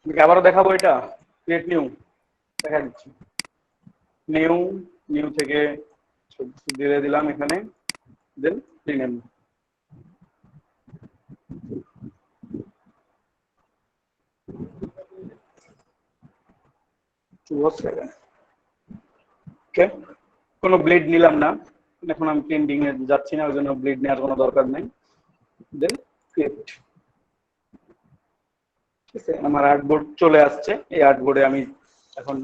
ওকে, আবারও দেখাবো এটা ক্রিয়েট নিউ দেখা দিচ্ছি। নিউ নিউ থেকে দিয়ে দিলাম এখানে, দেন রিনেম। ওকে, কোনো ব্লেড নিলাম না, এখন আমি প্রিন্টিং এ যাচ্ছি না, ওই জন্য ব্লেড নেওয়ার কোনো দরকার নেই। দেন ক্রিয়েট। ঠিক আছে, আমার আর্টবোর্ড চলে আসছে। এই আর্টবোর্ডে আমি এখন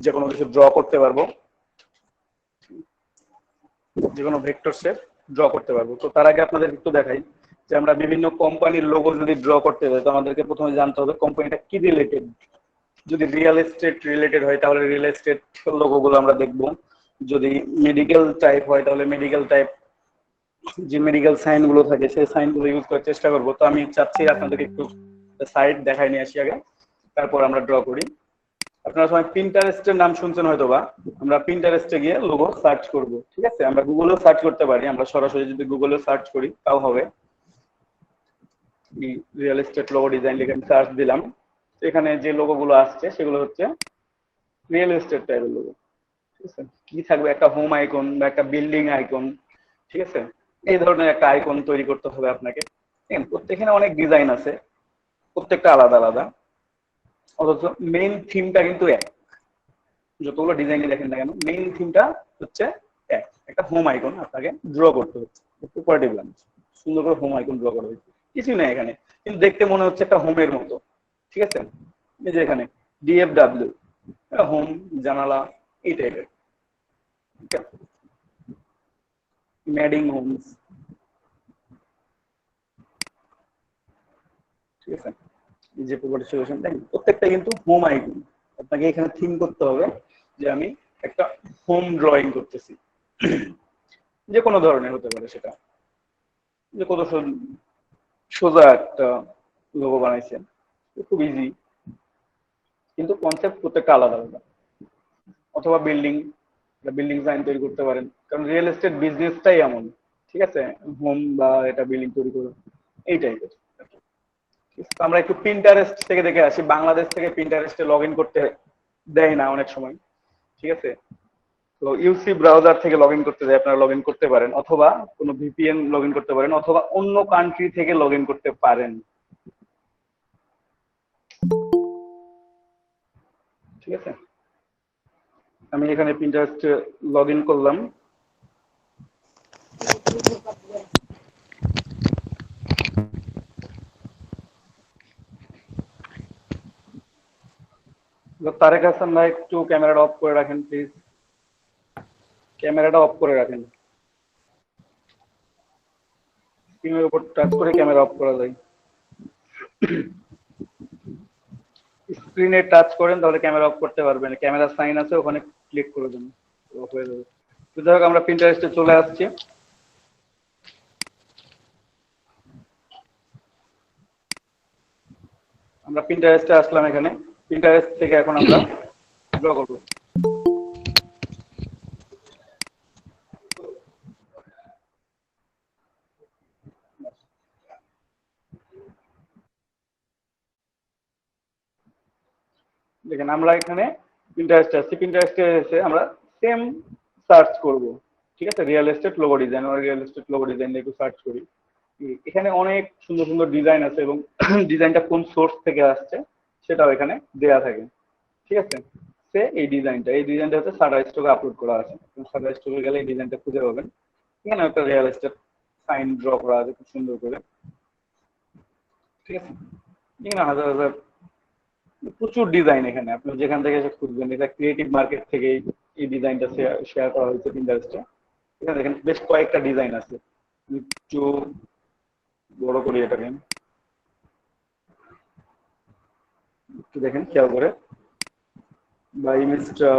যে কোনো কিছু ড্র করতে পারবো, যে কোনো ভেক্টর শেপ ড্র করতে পারবো। তো তার আগে আপনাদের একটু দেখাই যে আমরা বিভিন্ন কোম্পানির লোগো যদি ড্র করতে যাই, তো আমাদেরকে প্রথমে জানতে হবে কোম্পানিটা কি রিলেটেড। যদি রিয়েল এস্টেট রিলেটেড হয় তাহলে রিয়েল এস্টেট লোগোগুলো আমরা দেখবো। যদি মেডিকেল টাইপ হয় তাহলে মেডিকেল টাইপ যে মেডিকেল সাইন গুলো থাকে সেই সাইন গুলো ইউজ করার চেষ্টা করবো। তো আমি চাচ্ছি আপনাদেরকে একটু সাইট দেখাই নিয়ে আসি আগে, তারপর আমরা ড্র করি। আপনারা সবাই পিন্টারেস্টের নাম শুনছেন হয়তো বা, আমরা পিন্টারেস্টে গিয়ে লোগো সার্চ করব। ঠিক আছে, আমরা গুগলেও সার্চ করতে পারি, আমরা সরাসরি যদি গুগলে সার্চ করি তাও হবে। রিয়েল এস্টেট লোগো ডিজাইন লিখে সার্চ দিলাম, এখানে যে লোগো গুলো আসছে সেগুলো হচ্ছে রিয়েল এস্টেট টাইপের লোগো। ঠিক আছে, কি থাকবে, একটা হোম আইকন বা একটা বিল্ডিং আইকন। ঠিক আছে, এই ধরনের একটা আইকন তৈরি করতে হবে আপনাকে। এখানে অনেক ডিজাইন আছে, প্রত্যেকটা আলাদা আলাদা, অথচ মেইন থিমটা কিন্তু এক। যতগুলো ডিজাইন দেখেন না কেন মেইন থিমটা হচ্ছে এক, একটা হোম আইকন আপনাকে ড্র করতে হচ্ছে। উপরে দেখলাম সুন্দর করে হোম আইকন ড্র করা হয়েছে, কিছুই না এখানে, কিন্তু দেখতে মনে হচ্ছে একটা হোমের মতো। ঠিক আছে, এই যে এখানে ডিএফডব্লিউ হোম জানালা এই টাইপের, ম্যাডিং হোমস। ঠিক আছে, এই যে প্রপার্টি সলিউশন দেখেন প্রত্যেকটা কিন্তু হোম আইকন। আপনাকে এখানে থিম করতে হবে যে আমি একটা হোম ড্রয়িং করতেছি, যে কোনো ধরনের হতে পারে সেটা। যে কত সোজা একটা লোগো বানাইছেন, খুব ইজি, কিন্তু কনসেপ্ট প্রত্যেকটা আলাদা আলাদা। অথবা বিল্ডিং, বিল্ডিং সাইন তৈরি করতে পারেন, কারণ রিয়েল এস্টেট বিজনেসটাই এমন। ঠিক আছে, হোম বা এটা বিল্ডিং তৈরি করো এই টাইপের। আমরা একটু পিন্টারেস্ট থেকে দেখে আসি, বাংলাদেশ থেকে পিন্টারেস্টে লগ ইন করতে দেয় না অনেক সময়। ঠিক আছে, তো ইউসি ব্রাউজার থেকে লগ ইন করতে দেয়, আপনারা লগ ইন করতে পারেন, অথবা কোনো ভিপিএন লগ ইন করতে পারেন, অথবা অন্য কান্ট্রি থেকে লগ ইন করতে পারেন। ঠিক আছে, আমি এখানে পিন্টারেস্ট লগ ইন করলাম। তারেক হাসান ভাই একটু ক্যামেরাটা অফ করে রাখেন প্লিজ, ক্যামেরাটা অফ করে রাখেন। স্ক্রিনের উপর টাচ করে ক্যামেরা অফ করা যায়, স্ক্রিনে টাচ করেন তাহলে ক্যামেরা অফ করতে পারবেন, ক্যামেরা সাইন আছে ওখানে ক্লিক করে দেন, হয়ে যাবে। তো যাই হোক, আমরা পিন্টারেস্টে চলে আসছি। আমরা পিন্টারেস্টে আসলাম, এখানে পিন্টারেস্ট থেকে এখন আমরা ড্র করব। দেখেন আমরা এখানে পিন্টারেস্টে আসছি, পিন্টারেস্টে এসে আমরা সেম সার্চ করব। ঠিক আছে, রিয়েল এস্টেট লোগো ডিজাইন, আমরা রিয়েল এস্টেট লোগো ডিজাইন একটু সার্চ করি। এখানে অনেক সুন্দর সুন্দর ডিজাইন আছে এবং ডিজাইনটা কোন সোর্স থেকে আসছে সেটাও এখানে দেয়া থাকে। ঠিক আছে, সে এই ডিজাইনটা হচ্ছে শাটারস্টকে আপলোড করা আছে, শাটারস্টকে গেলে এই ডিজাইনটা খুঁজে পাবেন। এখানে একটা রিয়েল এস্টেট সাইন ড্র করা আছে খুব সুন্দর করে। ঠিক আছে, এখানে হাজার হাজার প্রচুর ডিজাইন, এখানে আপনি যেখান থেকে এসে খুঁজবেন। এটা ক্রিয়েটিভ মার্কেট থেকে এই ডিজাইনটা শেয়ার করা হয়েছে পিন্টারেস্টে। এখানে দেখেন বেশ কয়েকটা ডিজাইন আছে, একটু বড় করি এটাকে, একটু দেখেন খেয়াল করে বা ইমেজটা।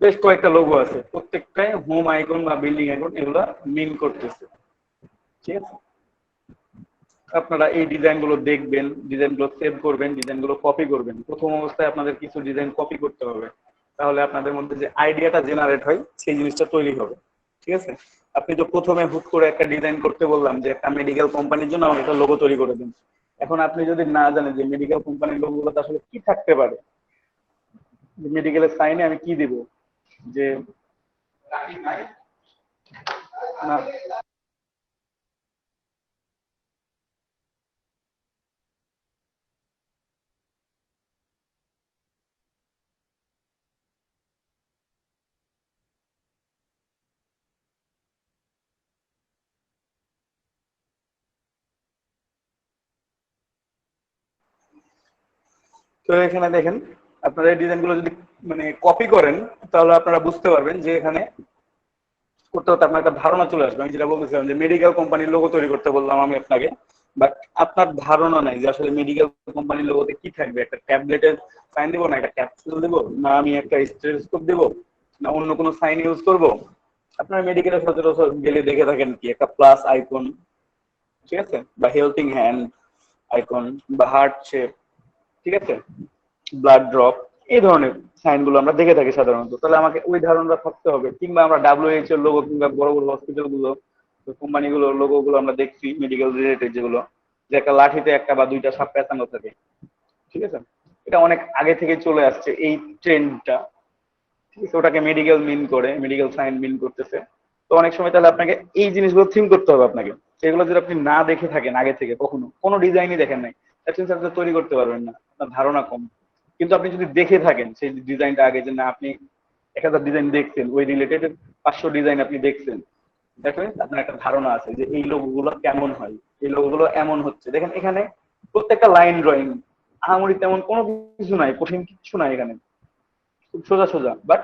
বেশ কয়েকটা লোগো আছে, প্রত্যেকটাই হোম আইকন বা বিল্ডিং আইকন, এগুলা মিন করতেছে। ঠিক আছে, আপনারা এই ডিজাইনগুলো দেখবেন, ডিজাইনগুলো সেভ করবেন, ডিজাইনগুলো কপি করবেন। প্রথম অবস্থায় আপনাদের কিছু ডিজাইন কপি করতে হবে, তাহলে আপনাদের মধ্যে যে আইডিয়াটা জেনারেট হয় সেই জিনিসটা তৈরি হবে। ঠিক আছে, আপনি তো প্রথমে হুট করে একটা ডিজাইন করতে বললাম যে একটা মেডিকেল কোম্পানির জন্য আমাকে একটা লোগো তৈরি করে দিন। এখন আপনি যদি না জানেন যে মেডিকেল কোম্পানির লোগোগুলোতে আসলে কি থাকতে পারে, মেডিকেলের সাইনে আমি কি দিব, যে না, তো এখানে দেখেন, আপনারা এই ডিজাইনগুলো যদি মানে কপি করেন তাহলে আপনারা বুঝতে পারবেন যে এখানে করতে করতে আপনার একটা ধারণা চলে আসবে। আমি যেটা বলতেছিলাম যে মেডিকেল কোম্পানির লোগো তৈরি করতে বললাম আমি আপনাকে, বাট আপনার ধারণা নাই যে আসলে মেডিকেল কোম্পানির লোগোতে কি থাকবে। একটা ট্যাবলেটের সাইন দিব, না একটা ক্যাপসুল দিব, না আমি একটা স্টেথোস্কোপ দিব, না অন্য কোনো সাইন ইউজ করব। আপনার মেডিকেলের সচরাচর গেলে দেখে থাকেন কি একটা প্লাস আইকন, ঠিক আছে, বা হেল্পিং হ্যান্ড আইকন, বা হার্ট শেপ, ঠিক আছে, ব্লাড ড্রপ, এই ধরনের সাইন গুলো আমরা দেখে থাকি সাধারণত। তাহলে আমাকে ওই ধারণাটা থাকতে হবে। কিংবা আমরা WHO এর লোগো, কিংবা বড় বড় হসপিটাল গুলো, কোম্পানি গুলোর লোগো গুলো আমরা দেখছি মেডিকেল রিলেটেড যেগুলো, যে একটা লাঠিতে একটা বা দুইটা সাপ পেঁচানো থাকে, ঠিক আছে। এটা অনেক আগে থেকে চলে আসছে এই ট্রেন্ডটা, ঠিক আছে। ওটাকে মেডিকেল মিন করে, মেডিকেল সাইন মিন করতেছে। তো অনেক সময় তাহলে আপনাকে এই জিনিসগুলো থিম করতে হবে আপনাকে। সেগুলো যদি আপনি না দেখে থাকেন আগে থেকে, কখনো কোনো ডিজাইনই দেখেন নাই, তাহলে আপনি তৈরি করতে পারবেন না, আপনার ধারণা কম। কিন্তু আপনি যদি দেখে থাকেন সেই ডিজাইনটা আগে, যে না আপনি 1000 ডিজাইন দেখছেন, ওই রিলেটেড 500 ডিজাইন আপনি দেখছেন, দেখবেন আপনার একটা ধারণা আছে যে এই লোগোগুলো কেমন হয়, এই লোগোগুলো এমন হচ্ছে। দেখেন এখানে প্রত্যেকটা লাইন ড্রয়িং, আহামরি তেমন কোনো কিছু নাই, কঠিন কিছু নাই এখানে, খুব সোজা সোজা। বাট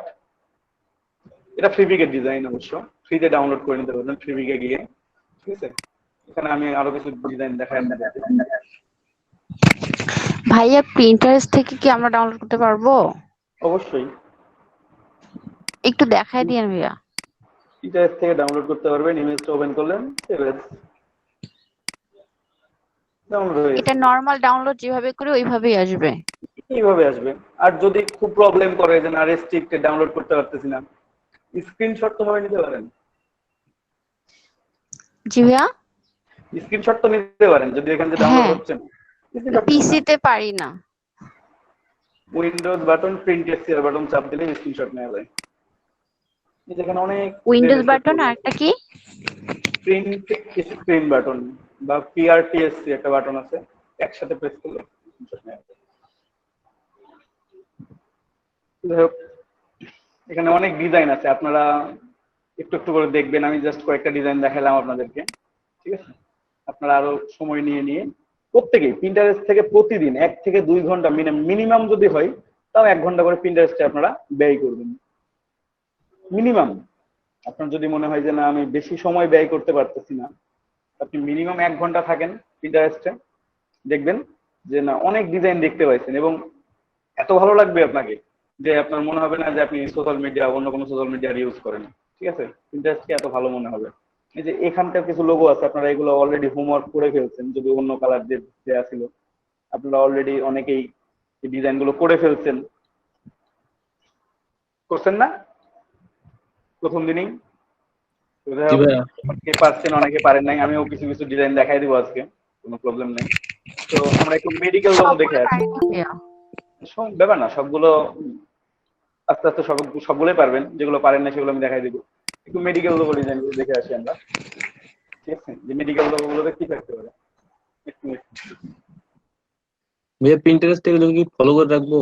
এটা ফ্রিবিকের ডিজাইন, অবশ্য ফ্রিতে ডাউনলোড করে নিতে পারবেন ফ্রিবিকে গিয়ে, ঠিক আছে। এখানে আমি আরো কিছু ডিজাইন দেখাই আপনাদের। ভাইয়া প্রিন্টারেস্ট থেকে কি আমরা ডাউনলোড করতে পারবো? অবশ্যই একটু দেখাই দিয়েন ভাইয়া। পিন্টারেস্ট থেকে ডাউনলোড করতে পারবেন। ইমেজটা ওপেন করলেন, ডাউনলোড হয়ে এটা গেছে। নর্মাল ডাউনলোড যেভাবে করি ওইভাবেই আসবে? এইভাবে আসবে। আর যদি খুব প্রবলেম করে যে না রেস্ট্রিক্টেড, ডাউনলোড করতে পারতেছি না, স্ক্রিনশট তো ভাবে নিতে পারেন। জি ভাইয়া। স্ক্রিনশট তো নিতে পারেন যদি এখানে যে ডাউনলোড হ্যাঁ, হচ্ছে না, স্ক্রিনশট নেন না। পিসিতে পারি না। উইন্ডোজ বাটন, প্রিন্ট এক্সিআর বাটন চাপ দিলে স্ক্রিনশট নেওয়া যায়। এই যেখানে অনেক উইন্ডোজ ডিজাইনের সেট বাটন তৈরি আর আছে। একটা কি? প্রিন্ট স্ক্রিন বাটন বা পিআরটিএসসি একটা বাটন আছে, একসাথে প্রেস করলে screenshot নেওয়া যায়। যাই হোক, এখানে অনেক ডিজাইন আছে, আপনারা একটু একটু করে দেখবেন। আমি জাস্ট কয়েকটা ডিজাইন দেখালাম আপনাদেরকে, ঠিক আছে। আপনারা আরো সময় নিয়ে নিয়ে প্রত্যেকেই পিন্টারেস্ট থেকে প্রতিদিন 1 থেকে 2 ঘন্টা মিনিমাম যদি হয়, তাও 1 ঘন্টা করে পিন্টারেস্টে আপনারা ব্যয় করবেন মিনিমাম। আপনার যদি মনে হয় যে না আমি বেশি সময় ব্যয় করতে পারতেছি না, আপনি মিনিমাম 1 ঘন্টা থাকেন পিন্টারেস্টে, দেখবেন যে না অনেক ডিজাইন দেখতে পাইছেন, এবং এত ভালো লাগবে আপনাকে যে আপনার মনে হবে না যে আপনি সোশ্যাল মিডিয়া, অন্য কোনো সোশ্যাল মিডিয়ার ইউজ করেন, ঠিক আছে। পিন্টারেস্টকে এত ভালো মনে হবে। এই যে এখানকার কিছু লোগো আছে, আপনারা এগুলো অলরেডি হোমওয়ার্ক করে ফেলছেন, যদি অন্য কালার যে দেওয়া ছিল, আপনারা অলরেডি অনেকেই এই ডিজাইন গুলো করে ফেলছেন, করছেন না প্রথম দিনেই? জি ভাইয়া। অনেকে পারছেন, অনেকে পারেন নাই। আমিও কিছু কিছু ডিজাইন দেখাই দিব আজকে, কোনো প্রবলেম নেই। তো আমরা একটু মেডিকেল লোগো দেখে সবগুলো আসি। পারি না ভাইয়া। সব ব্যাপার না, সবগুলো আস্তে আস্তে সবগুলোই পারবেন। যেগুলো পারেন না সেগুলো আমি দেখাই দিব। একটু মেডিকেল লোগো ডিজাইন গুলো দেখে আসি আমরা, ঠিক আছে, যে মেডিকেল লোগো গুলোতে কি থাকতে পারে। এক মিনিট। ভাইয়া প্রিন্টারেস্ট এগুলো কি ফলো করে রাখবো?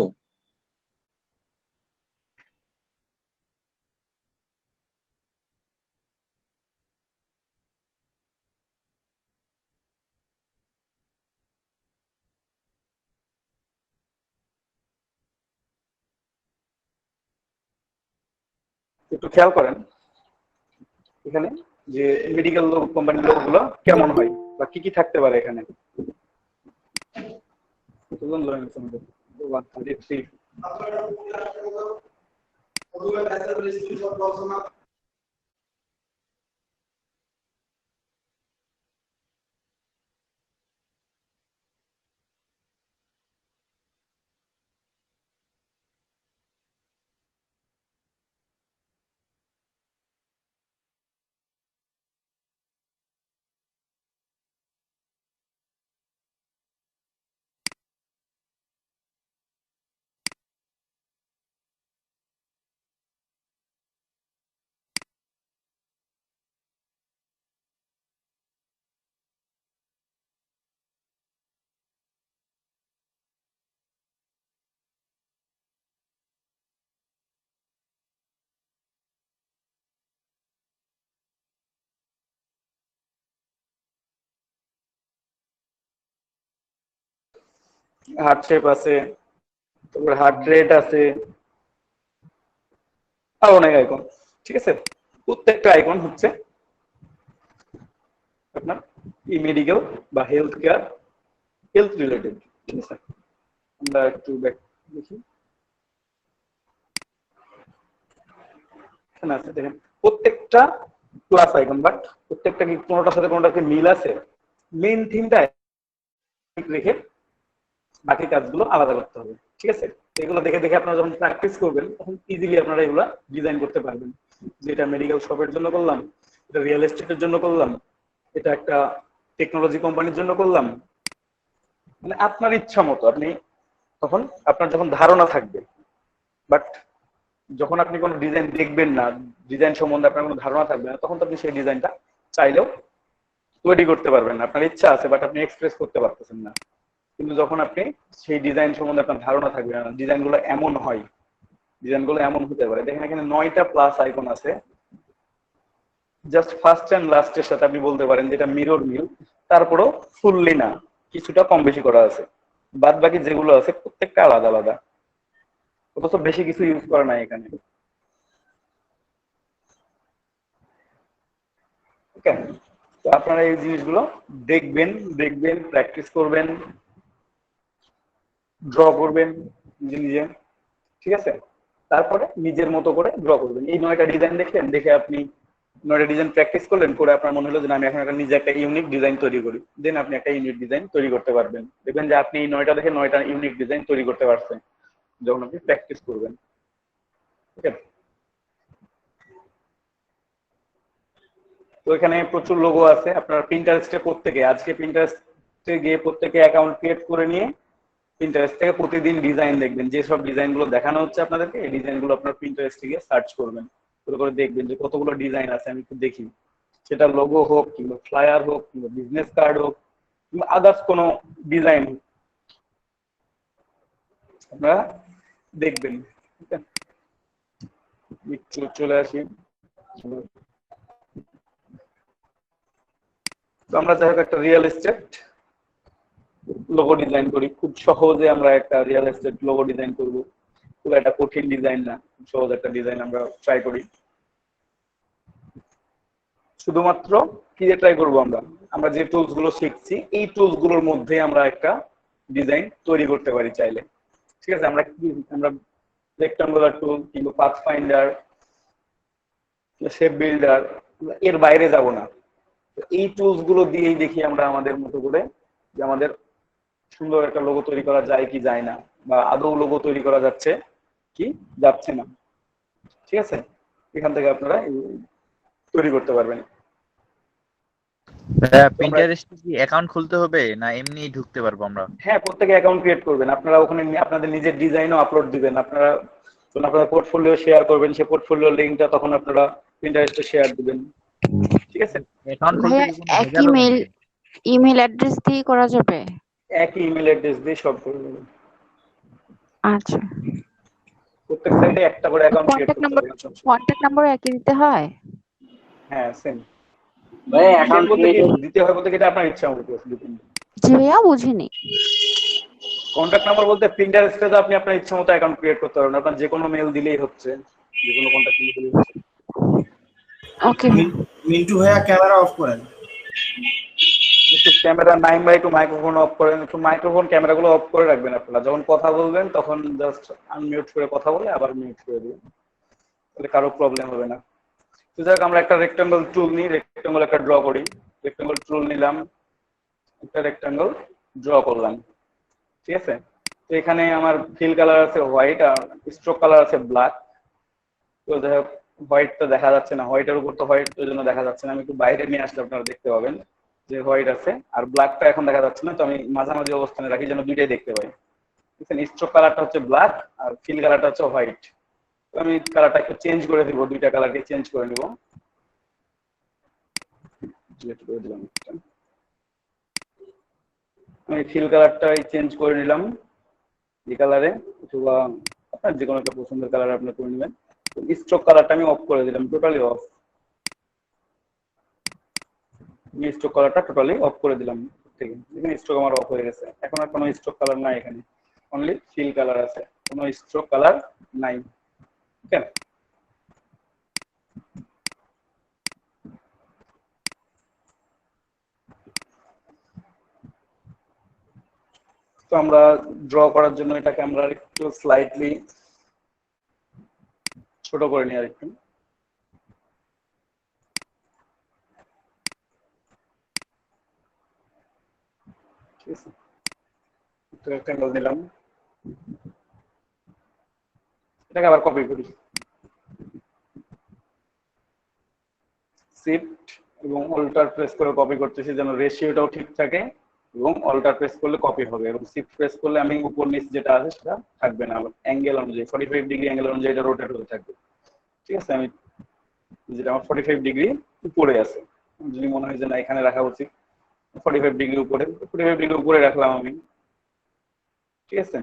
একটু খেয়াল করেন এখানে যে মেডিকেল কোম্পানির লোগো গুলো কেমন হয় বা কি কি থাকতে পারে এখানে। কতজন লোক আছে আমাদের? 1 2 3। হার্ট শেপ আছে, তারপরে হার্ট রেট আছে, আর অনেক আইকন। ঠিক আছে, প্রত্যেকটা আইকন হচ্ছে আপনার ই মেডিকেল বা হেলথ কেয়ার, হেলথ রিলেটেড। ঠিক আছে, আমরা একটু ব্যাক দেখি। এখানে আছে দেখেন প্রত্যেকটা ক্লাস আইকন, বাট প্রত্যেকটা কি কোনোটার সাথে কোনোটার কি মিল আছে? মেইন থিমটা রেখে বাকি কাজগুলো আলাদা করতে হবে। ঠিক আছে, এগুলো দেখে দেখে আপনারা যখন প্র্যাকটিস করবেন তখন ইজিলি আপনারা এগুলা ডিজাইন করতে পারবেন। যেটা মেডিকেল শপের জন্য করলাম, এটা রিয়েল এস্টেটের জন্য করলাম, এটা একটা টেকনোলজি কোম্পানির জন্য করলাম, মানে আপনার ইচ্ছা মতো আপনি তখন আপনার যখন ধারণা থাকবে, বাট যখন আপনি কোনো ডিজাইন দেখবেন না, ডিজাইন সম্বন্ধে আপনার কোনো ধারণা থাকবে না, তখন তো আপনি সেই ডিজাইনটা চাইলেও তৈরি করতে পারবেন না। আপনার ইচ্ছা আছে বাট আপনি এক্সপ্রেস করতে পারতেছেন না। কিন্তু যখন আপনি সেই ডিজাইন সম্বন্ধে আপনার ধারণা থাকবে না, ডিজাইনগুলো এমন হয়, ডিজাইনগুলো এমন হতে পারে। দেখেন এখানে 9টা প্লাস আইকন আছে, জাস্ট ফার্স্ট এন্ড লাস্টের সাথে আপনি বলতে পারেন যেটা মিরর মিল, তারপরেও ফুললি না, কিছুটা কম বেশি করা আছে। বাদ বাকি যেগুলো আছে প্রত্যেকটা আলাদা আলাদা, অথচ বেশি কিছু ইউজ করা নাই এখানে। ওকে, তো আপনারা এই জিনিসগুলো দেখবেন, দেখবেন, প্র্যাকটিস করবেন, ড্র করবেন নিজে নিজে। ঠিক আছে, তারপরে নিজের মতো করে ড্র করবেন। এই 9টা ডিজাইন দেখলেন, দেখে আপনি 9টা ডিজাইন প্র্যাকটিস করলেন, করে আপনার মনে হলো যে আমি এখন একটা নিজে একটা ইউনিক ডিজাইন তৈরি করি, দেন আপনি একটা ইউনিক ডিজাইন তৈরি করতে পারবেন। দেখবেন যে আপনি এই 9টা দেখে 9টা ইউনিক ডিজাইন তৈরি করতে পারছেন যখন আপনি প্র্যাকটিস করবেন। ঠিক আছে, তো এখানে প্রচুর লোগো আছে। আপনার পিন্টারেস্টে প্রত্যেকে আজকে পিন্টারেস্টে গিয়ে প্রত্যেকে অ্যাকাউন্ট ক্রিয়েট করে নিয়ে পিন্টারেস্ট থেকে প্রতিদিন ডিজাইন দেখবেন। যেসব ডিজাইনগুলো দেখানো হচ্ছে আপনাদেরকে, এই ডিজাইনগুলো আপনার পিন্টারেস্টে গিয়ে সার্চ করবেন, করে দেখবেন যে কতগুলো ডিজাইন আছে আমি একটু দেখি। সেটা লোগো হোক কিংবা ফ্লায়ার হোক কিংবা বিজনেস কার্ড হোক কিংবা আদার্স কোনো ডিজাইন আপনারা দেখবেন। ঠিক আছে, একটু চলে আসি। তো আমরা যাই হোক একটা রিয়েল এস্টেট লোগো ডিজাইন করি, খুব সহজে আমরা একটা রিয়েল এস্টেট লোগো ডিজাইন করব। খুব একটা কঠিন ডিজাইন না, খুব সহজ একটা ডিজাইন আমরা ট্রাই করি। শুধুমাত্র কি দিয়ে ট্রাই করবো? আমরা আমরা যে টুলস গুলো শিখছি এই টুলস গুলোর মধ্যে আমরা একটা ডিজাইন তৈরি করতে পারি চাইলে। ঠিক আছে, আমরা রেক্টাঙ্গুলার টুল কিংবা পাথ ফাইন্ডার, শেপ বিল্ডার, এর বাইরে যাব না। এই টুলস গুলো দিয়েই দেখি আমরা আমাদের মতো করে যে আমাদের সুন্দর একটা লোগো তৈরি করা যায় কি যায় না, বা আদৌ লোগো তৈরি করা যাচ্ছে কি যাচ্ছে না। ঠিক আছে, এখান থেকে আপনারা তৈরি করতে পারবেন। পিন্টারেস্টে কি অ্যাকাউন্ট খুলতে হবে না এমনি ঢুকতে পারবো আমরা? হ্যাঁ, প্রত্যেকে অ্যাকাউন্ট ক্রিয়েট করবেন। আপনারা ওখানে আপনাদের নিজের ডিজাইনও আপলোড দিবেন। আপনারা যখন আপনারা পোর্টফোলিও শেয়ার করবেন, সেই পোর্টফোলিও লিংকটা তখন আপনারা পিন্টারেস্টে শেয়ার দিবেন। ঠিক আছে, অ্যাকাউন্ট খুলতে ভাইয়া কি কোনো একই ভেজাল হবে মেল নাকি? ইমেল অ্যাড্রেস দিয়ে করা যাবে? একই ইমেল অ্যাড্রেস দিয়ে সব করে দেবেন। আচ্ছা, প্রত্যেক সাইডে একটা করে অ্যাকাউন্ট ক্রিয়েট করতে হবে। কন্ট্যাক্ট নাম্বার একই দিতে হয়? হ্যাঁ, সেম। ভাই অ্যাকাউন্ট দিতে হয় বলতে এটা আপনার ইচ্ছা মতো দিবেন। জি ভাইয়া, বুঝিনি। কন্ট্যাক্ট নাম্বার বলতে পিন্টারেস্টে তো আপনি আপনার ইচ্ছা মতো অ্যাকাউন্ট ক্রিয়েট করতে পারবেন। আপনার যে কোনো মেল দিলেই হচ্ছে, যে কোনো কন্ট্যাক্ট নাম্বার দিলেই হচ্ছে। ওকে, মিন্টু ভাইয়া ক্যামেরা অফ করেন। একটু ক্যামেরা নাইম ভাই একটু মাইক্রোফোন অফ করেন, একটু মাইক্রোফোন ক্যামেরাগুলো অফ করে রাখবেন। আপনারা যখন কথা বলবেন তখন জাস্ট আনমিউট করে কথা বলে আবার মিউট করে দিবেন, তাহলে কারো প্রবলেম হবে না। তো যাক, আমরা একটা রেক্টাঙ্গল টুল নিই, রেক্টাঙ্গল একটা ড্র করি। রেক্টাঙ্গল টুল নিলাম, একটা রেক্টাঙ্গল ড্র করলাম। ঠিক আছে, তো এখানে আমার ফিল কালার আছে হোয়াইট আর স্ট্রোক কালার আছে ব্ল্যাক। তো যাই হোক, হোয়াইটটা দেখা যাচ্ছে না, হোয়াইটের উপর তো হোয়াইট ওই জন্য দেখা যাচ্ছে না। আমি একটু বাইরে নিয়ে আসলে আপনারা দেখতে পাবেন যে হোয়াইট আছে, আর ব্ল্যাকটা এখন দেখা যাচ্ছে না। তো আমি মাঝামাঝি অবস্থানে রাখি যেন দুইটাই দেখতে পাই। স্ট্রোক কালারটা হচ্ছে ব্ল্যাক আর ফিল কালারটা হচ্ছে হোয়াইট। তো আমি কালারটা একটু চেঞ্জ করে দিব, দুইটা কালারকে চেঞ্জ করে নিব। আমি ফিল কালারটাই চেঞ্জ করে নিলাম এই কালারে, অথবা আপনার যে কোনো একটা পছন্দের কালার আপনি করে নেবেন। স্ট্রোক কালারটা আমি অফ করে দিলাম, টোটালি অফ। স্ট্রোক কালারটা টোটালি অফ করে দিলাম। থেকে। এখানে স্ট্রোক আমার অফ হয়ে গেছে, এখন আর কোনো স্ট্রোক কালার নাই, এখানে অনলি ফিল কালার আছে, কোনো স্ট্রোক কালার নাই। ওকে, তো আমরা ড্র করার জন্য এটাকে আমরা একটু স্লাইটলি ছোট করে নিই আরেকটু। ঠিক আছে, রেক্টেঙ্গল দিলাম, এটাকে আবার কপি করি, শিফট এবং অল্টার প্রেস করে কপি করতেছি যেন রেশিওটাও ঠিক থাকে, এবং অল্টার প্রেস করলে কপি হবে, এবং শিফট প্রেস করলে আমি উপর নিচ যেটা আছে সেটা থাকবে না, অ্যাঙ্গেল অনুযায়ী 45 ডিগ্রি অ্যাঙ্গেল অনুযায়ী এটা রোটেট হতে থাকবে। ঠিক আছে, আমি যেটা আমার 45 ডিগ্রি উপরে আছে, যদি মনে হয় যে না এখানে রাখা উচিত 45 ডিগ্রি উপরে, 45 ডিগ্রি উপরে রাখলাম আমি। ঠিক আছে,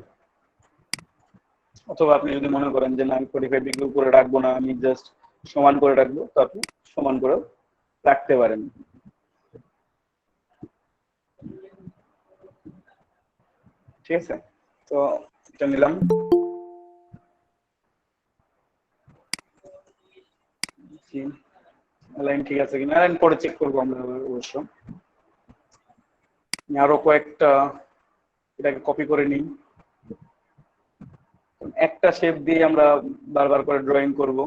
অথবা আপনি যদি মনে করেন যে না আমি 45 ডিগ্রি উপরে রাখবো না, আমি জাস্ট সমান করে রাখবো, তো আপনি সমান করে রাখতে পারেন। ঠিক আছে, তো এটা নিলাম, লাইন ঠিক আছে কিনা লাইন পরে চেক করবো আমরা অবশ্য। আরো কয়েকটা এটাকে কপি করে নিই, একটা শেপ দিয়ে আমরা বারবার করে ড্রয়িং করব,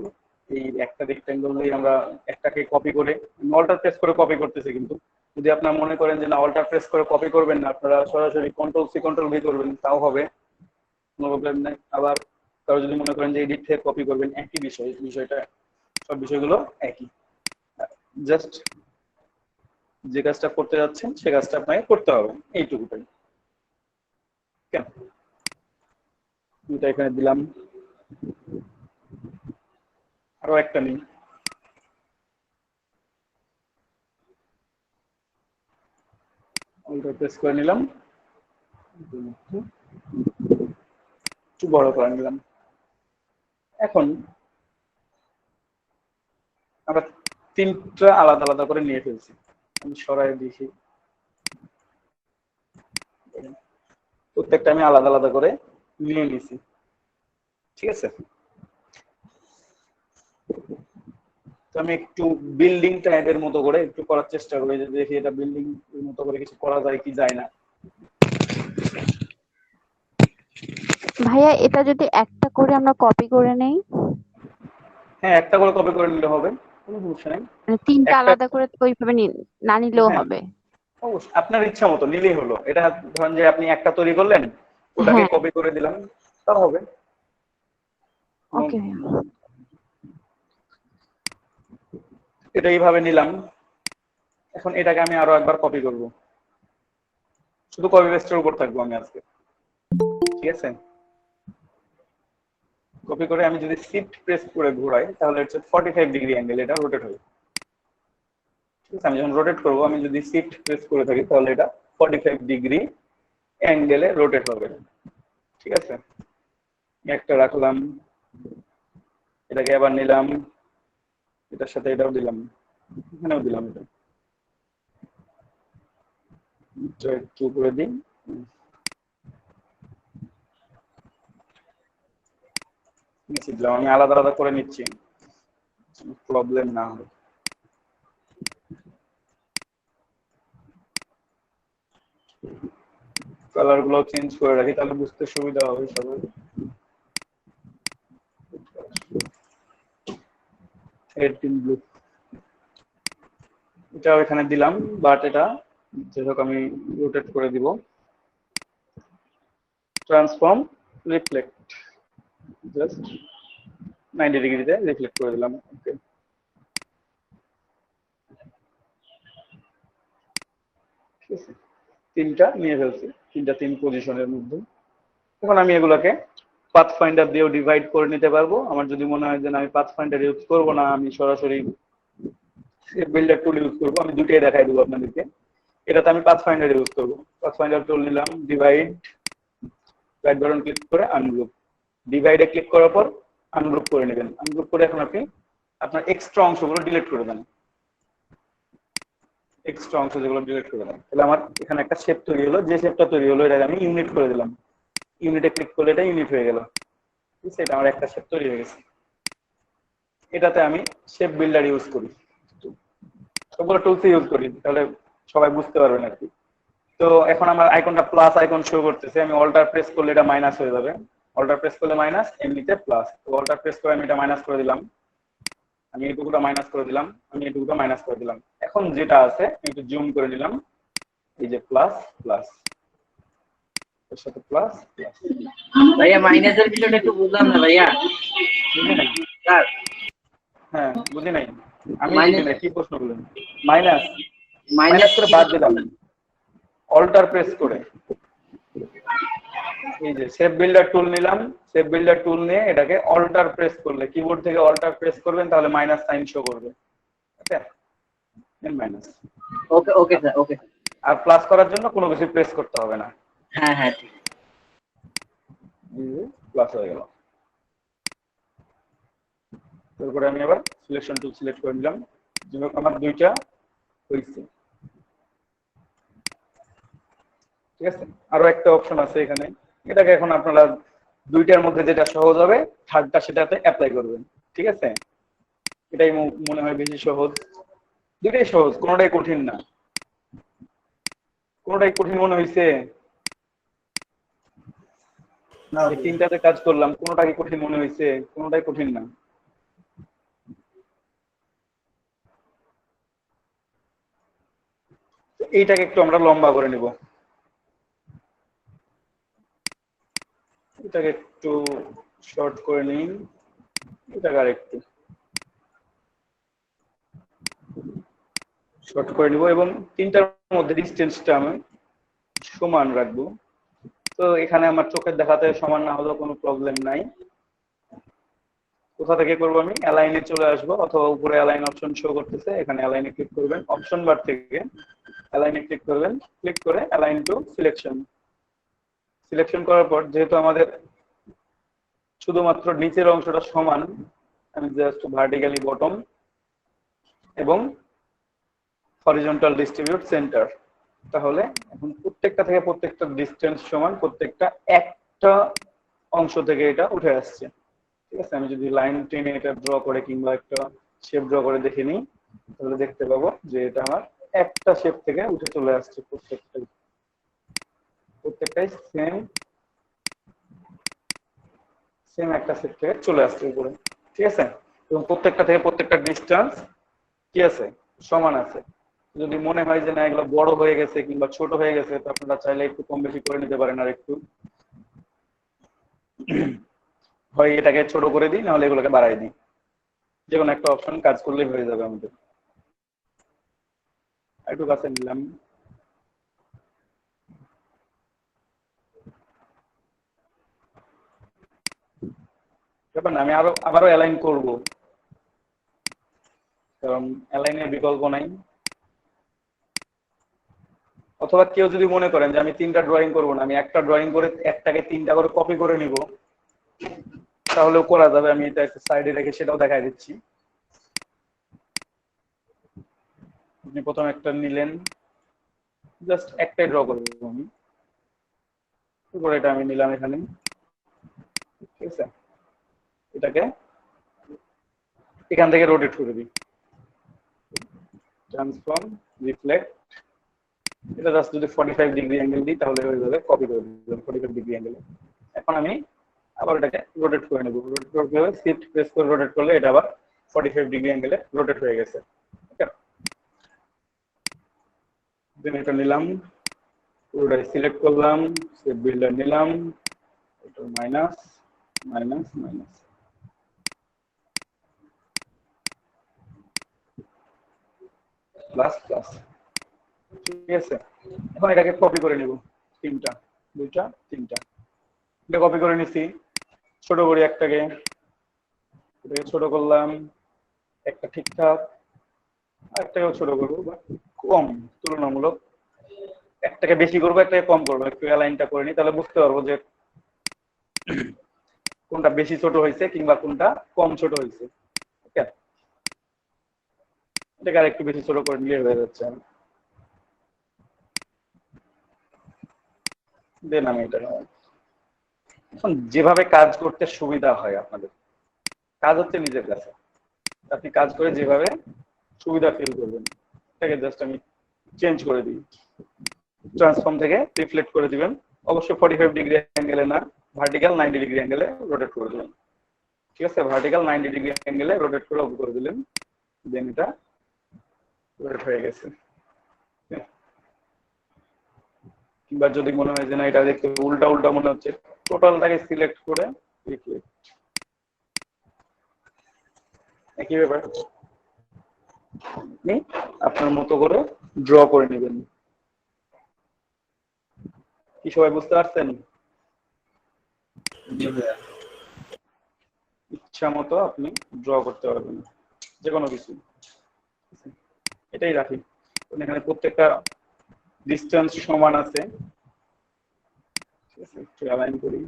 এই একটা রেক্ট্যাঙ্গল দিয়ে আমরা একটাকে কপি করে অল্টার প্রেস করে কপি করতেছি, কিন্তু যদি আপনারা মনে করেন যে না অল্টার প্রেস করে কপি করবেন না, আপনারা সরাসরি কন্ট্রোল সি কন্ট্রোল ভি করবেন, তাও হবে, কোনো প্রবলেম নাই। আবার কারো যদি মনে করেন যে এডিট থেকে কপি করবেন, একই বিষয়, বিষয়টা সব বিষয়গুলো একই, জাস্ট যে কাজটা করতে যাচ্ছেন সে কাজটা আপনাকে করতে হবে, এইটুকুটাই। কেন এটা এখানে দিলাম, আরো একটা নিই, অল্টার প্রেস করে নিলাম, একটু বড় করে নিলাম। এখন আমরা তিনটা আলাদা আলাদা করে নিয়ে ফেলছি, আমি সরাই দেখি, প্রত্যেকটা আমি আলাদা আলাদা করে নিয়ে নিছি। ঠিক আছে, তো আমি একটু বিল্ডিং টাইপের মতো করে একটু করার চেষ্টা করি, যে দেখি এটা বিল্ডিং এর মতো করে কিছু করা যায় কি যায় না। ভাইয়া এটা যদি একটা করে আমরা কপি করে নেই, হ্যাঁ, একটা করে কপি করে নিলে হবে, কোনো সমস্যা নেই। মানে তিনটা একটা, আলাদা করে তো ওইভাবে না নিলেও হ্যাঁ হবে। অবশ্যই আপনার ইচ্ছা মতো নিলেই হলো। এটা ধরেন যে আপনি একটা তৈরি করলেন, ওটাকে হ্যাঁ, কপি করে দিলাম, তাও হবে। ওকে। এটা এইভাবে নিলাম, এখন এটাকে আমি আরো একবার কপি করব, শুধু কপি পেস্টের উপর থাকবো আমি আজকে। ঠিক আছে, কপি করে আমি যদি শিফট প্রেস করে ঘোরাই তাহলে হচ্ছে 45 ডিগ্রি অ্যাঙ্গেল এটা রোটেট হবে। ঠিক আছে, আমি যখন রোটেট করবো, আমি যদি শিফট প্রেস করে থাকি তাহলে এটা 45 ডিগ্রি অ্যাঙ্গেলে রোটেট হবে। ঠিক আছে, একটা রাখলাম, এটাকে আবার নিলাম, এটার সাথে এটাও দিলাম, এখানেও দিলাম, এটা একটু করে দিই, নিচে দিলাম, আমি আলাদা আলাদা করে নিচ্ছি, প্রবলেম না হয়। কালার গুলো চেঞ্জ করে রাখি, তাহলে বুঝতে সুবিধা হবে সবার। ব্লু এটাও এখানে দিলাম, বাট এটা যেহেতু আমি রোটেট করে দিব, ট্রান্সফর্ম রিফ্লেক্ট, জাস্ট 90 ডিগ্রিতে রিফ্লেক্ট করে দিলাম। ওকে, ঠিক আছে, তিনটা নিয়ে ফেলছি, তিন পজিশনের মধ্যে। এখন আমি এগুলোকে পাথফাইন্ডার দিয়েও ডিভাইড করে নিতে পারবো। আমার যদি মনে হয় যে আমি পাথফাইন্ডার ইউজ করবো না, আমি সরাসরি বিল্ডার টুল ইউজ করবো, আমি দুটোই দেখাই দেবো আপনাদেরকে। এটাতে আমি পাথফাইন্ডার ইউজ করবো, পাথফাইন্ডার টুল নিলাম, ডিভাইড, রাইট বাটন ক্লিক করে আনগ্রুপ, ডিভাইডে ক্লিক করার পর আনগ্রুপ করে নেবেন। আনগ্রুপ করে এখন আপনি আপনার এক্সট্রা অংশগুলো ডিলিট করে দেন, এক্সট্রা অংশ যেগুলো ডিলিট করে দিলাম, তাহলে আমার এখানে একটা শেপ তৈরি হলো। যে শেপটা তৈরি হলো এটাকে আমি ইউনিট করে দিলাম, ইউনিটে ক্লিক করলে এটা ইউনিট হয়ে গেল। ঠিক আছে, এটা আমার একটা শেপ তৈরি হয়ে গেছে। এটাতে আমি শেপ বিল্ডার ইউজ করি, সবগুলো টুলস ইউজ করি, তাহলে সবাই বুঝতে পারবেন আর কি। তো এখন আমার আইকনটা প্লাস আইকন শো করতেছে, আমি অল্টার প্রেস করলে এটা মাইনাস হয়ে যাবে। অল্টার প্রেস করলে মাইনাস, এমনিতে প্লাস। তো অল্টার প্রেস করে আমি এটা মাইনাস করে দিলাম, আমি এইটুকুটা মাইনাস করে দিলাম, আমি এইটুকুটা মাইনাস করে দিলাম। এখন যেটা আছে একটু জুম করে নিলাম, এই যে প্লাস প্লাস, এর সাথে প্লাস প্লাস। ভাইয়া মাইনাসের বিষয়টা একটু বুঝলাম না ভাইয়া। বুঝি নাই? স্যার হ্যাঁ বুঝি নাই, আমি Minus- বুঝি নাই, কি প্রশ্ন করলেন? মাইনাস মাইনাস মাইনাস করে বাদ দিলাম, অল্টার প্রেস করে এই যে শেপ বিল্ডার টুল নিলাম, শেপ বিল্ডার টুল নিয়ে এটাকে অল্টার প্রেস করলে, কিবোর্ড থেকে অল্টার প্রেস করবেন তাহলে মাইনাস সাইন শো করবে। ওকে, মাইনাস। ওকে ওকে স্যার ওকে। আর প্লাস করার জন্য কোনো কিছু প্রেস করতে হবে না, হ্যাঁ হ্যাঁ ঠিক। প্লাস হয়ে গেল। তারপরে আমি আবার সিলেকশন টুল সিলেক্ট করে নিলাম, যেভাবে আমার দুইটা হয়েছে। ঠিক আছে, আরো একটা অপশন আছে এখানে, এটাকে এখন আপনারা দুইটার মধ্যে যেটা সহজ হবে থার্ডটা সেটাতে অ্যাপ্লাই করবেন। ঠিক আছে, এটাই মনে হয় বেশি সহজ। দুইটাই সহজ, কোনোটাই কঠিন না। কোনোটাই কঠিন মনে হয়েছে? না এই তিনটাতে কাজ করলাম, কোনোটা কি কঠিন মনে হয়েছে? কোনোটাই কঠিন না। এইটাকে একটু আমরা লম্বা করে নিব, এটাকে একটু শর্ট করে নিই, এটাকে আর একটু শর্ট করে নিব এবং তিনটার মধ্যে ডিস্টেন্সটা আমি সমান রাখবো। তো এখানে আমার চোখের দেখাতে সমান না হলেও কোনো প্রবলেম নাই। কোথা থেকে করবো? আমি অ্যালাইনে চলে আসবো, অথবা উপরে অ্যালাইন অপশন শো করতেছে, এখানে অ্যালাইনে ক্লিক করবেন, অপশন বার থেকে অ্যালাইনে ক্লিক করবেন, ক্লিক করে অ্যালাইন টু সিলেকশন। সিলেকশন করার পর যেহেতু আমাদের শুধুমাত্র নিচের অংশটা সমান, আমি জাস্ট ভার্টিক্যালি বটম এবং হরিজন্টাল ডিস্ট্রিবিউট সেন্টার, তাহলে এখন প্রত্যেকটা থেকে প্রত্যেকটা ডিস্টেন্স সমান, প্রত্যেকটা একটা অংশ থেকে এটা উঠে আসছে। ঠিক আছে, আমি যদি লাইন টেনে এটা ড্র করে কিংবা একটা শেপ ড্র করে দেখে নিই, তাহলে দেখতে পাবো যে এটা আমার একটা শেপ থেকে উঠে চলে আসছে। প্রত্যেকটাই সেম সেম একটা শেপ থেকে চলে আসছে উপরে। ঠিক আছে, এবং প্রত্যেকটা থেকে প্রত্যেকটা ডিস্টেন্স কি আছে? সমান আছে। যদি মনে হয় যে না এগুলো বড় হয়ে গেছে কিংবা ছোট হয়ে গেছে, তো আপনারা চাইলে একটু কম বেশি করে নিতে পারেন। আর একটু হয় এটাকে ছোট করে দিই, নাহলে এগুলোকে বাড়াই দিই, যে কোনো একটা অপশন কাজ করলেই হয়ে যাবে আমাদের। একটু কাছে নিলাম, ব্যাপার না, আমি আবারও অ্যালাইন করব, কারণ অ্যালাইনের বিকল্প নাই। অথবা কেউ যদি মনে করেন যে আমি তিনটা ড্রয়িং করবো না, আমি একটা ড্রয়িং করে একটাকে তিনটা করে কপি করে নিব, তাহলেও করা যাবে। আমি এটা একটা সাইডে রেখে সেটাও দেখাই দিচ্ছি। আপনি প্রথম একটা নিলেন, জাস্ট একটাই ড্র করবো আমি, তারপর এটা আমি নিলাম এখানে। ঠিক আছে, এটাকে এখান থেকে রোটেট করে দিই, ট্রান্সফর্ম, রিফ্লেক্ট, এটা জাস্ট যদি 45 ডিগ্রি অ্যাঙ্গেল দিই তাহলে হয়ে যাবে, কপি করে দিলাম 45 ডিগ্রি অ্যাঙ্গেলে। এখন আমি আবার এটাকে রোটেট করে নেব, রোটেট করতে হবে, শিফট প্রেস করে রোটেট করলে এটা আবার 45 ডিগ্রি অ্যাঙ্গেলে রোটেট হয়ে গেছে। ওকে, দেন এটা নিলাম, পুরোটাই সিলেক্ট করলাম, শেপ বিল্ডার নিলাম, এটা minus minus minus, plus plus. ঠিক আছে, এখন এটাকে কপি করে নিব, তিনটা, দুইটা, তিনটা, এটা কপি করে নিছি। ছোট করি একটাকে, এটাকে ছোট করলাম, একটা ঠিকঠাক, একটাকেও ছোট করবো, কম তুলনামূলক, একটাকে বেশি করবো একটাকে কম করবো। একটু অ্যালাইনটা করে নিই, তাহলে বুঝতে পারবো যে কোনটা বেশি ছোট হয়েছে কিংবা কোনটা কম ছোট হয়েছে। ওকে, এটাকে আর একটু বেশি ছোট করে নিলে হয়ে যাচ্ছে। দেন আমি এটা এখন যেভাবে কাজ করতে সুবিধা হয় আপনাদের, কাজ হচ্ছে নিজের কাছে, আপনি কাজ করে যেভাবে সুবিধা ফিল করবেন এটাকে জাস্ট আমি চেঞ্জ করে দিই। ট্রান্সফর্ম থেকে রিফ্লেক্ট করে দিবেন, অবশ্যই 45 ডিগ্রি অ্যাঙ্গেলে না, ভার্টিক্যাল 90 ডিগ্রি অ্যাঙ্গেলে রোটেট করে দিবেন। ঠিক আছে, ভার্টিক্যাল 90 ডিগ্রি অ্যাঙ্গেলে রোটেট করে অফ করে দিলেন, দেন এটা রোটেট হয়ে গেছে। কিংবা যদি মনে হয় যে না এটা দেখতে উল্টা উল্টা মনে হচ্ছে, টোটালটাকে সিলেক্ট করে একই ব্যাপার আপনি আপনার মতো করে ড্র করে নেবেন। কি সবাই বুঝতে পারছেন? জি ভাইয়া। ইচ্ছা মতো আপনি ড্র করতে পারবেন যে কোনো কিছু। এটাই রাখি, এখানে প্রত্যেকটা ডিসটেন্স সমান আছে। ঠিক আছে, একটু অ্যালাইন করি।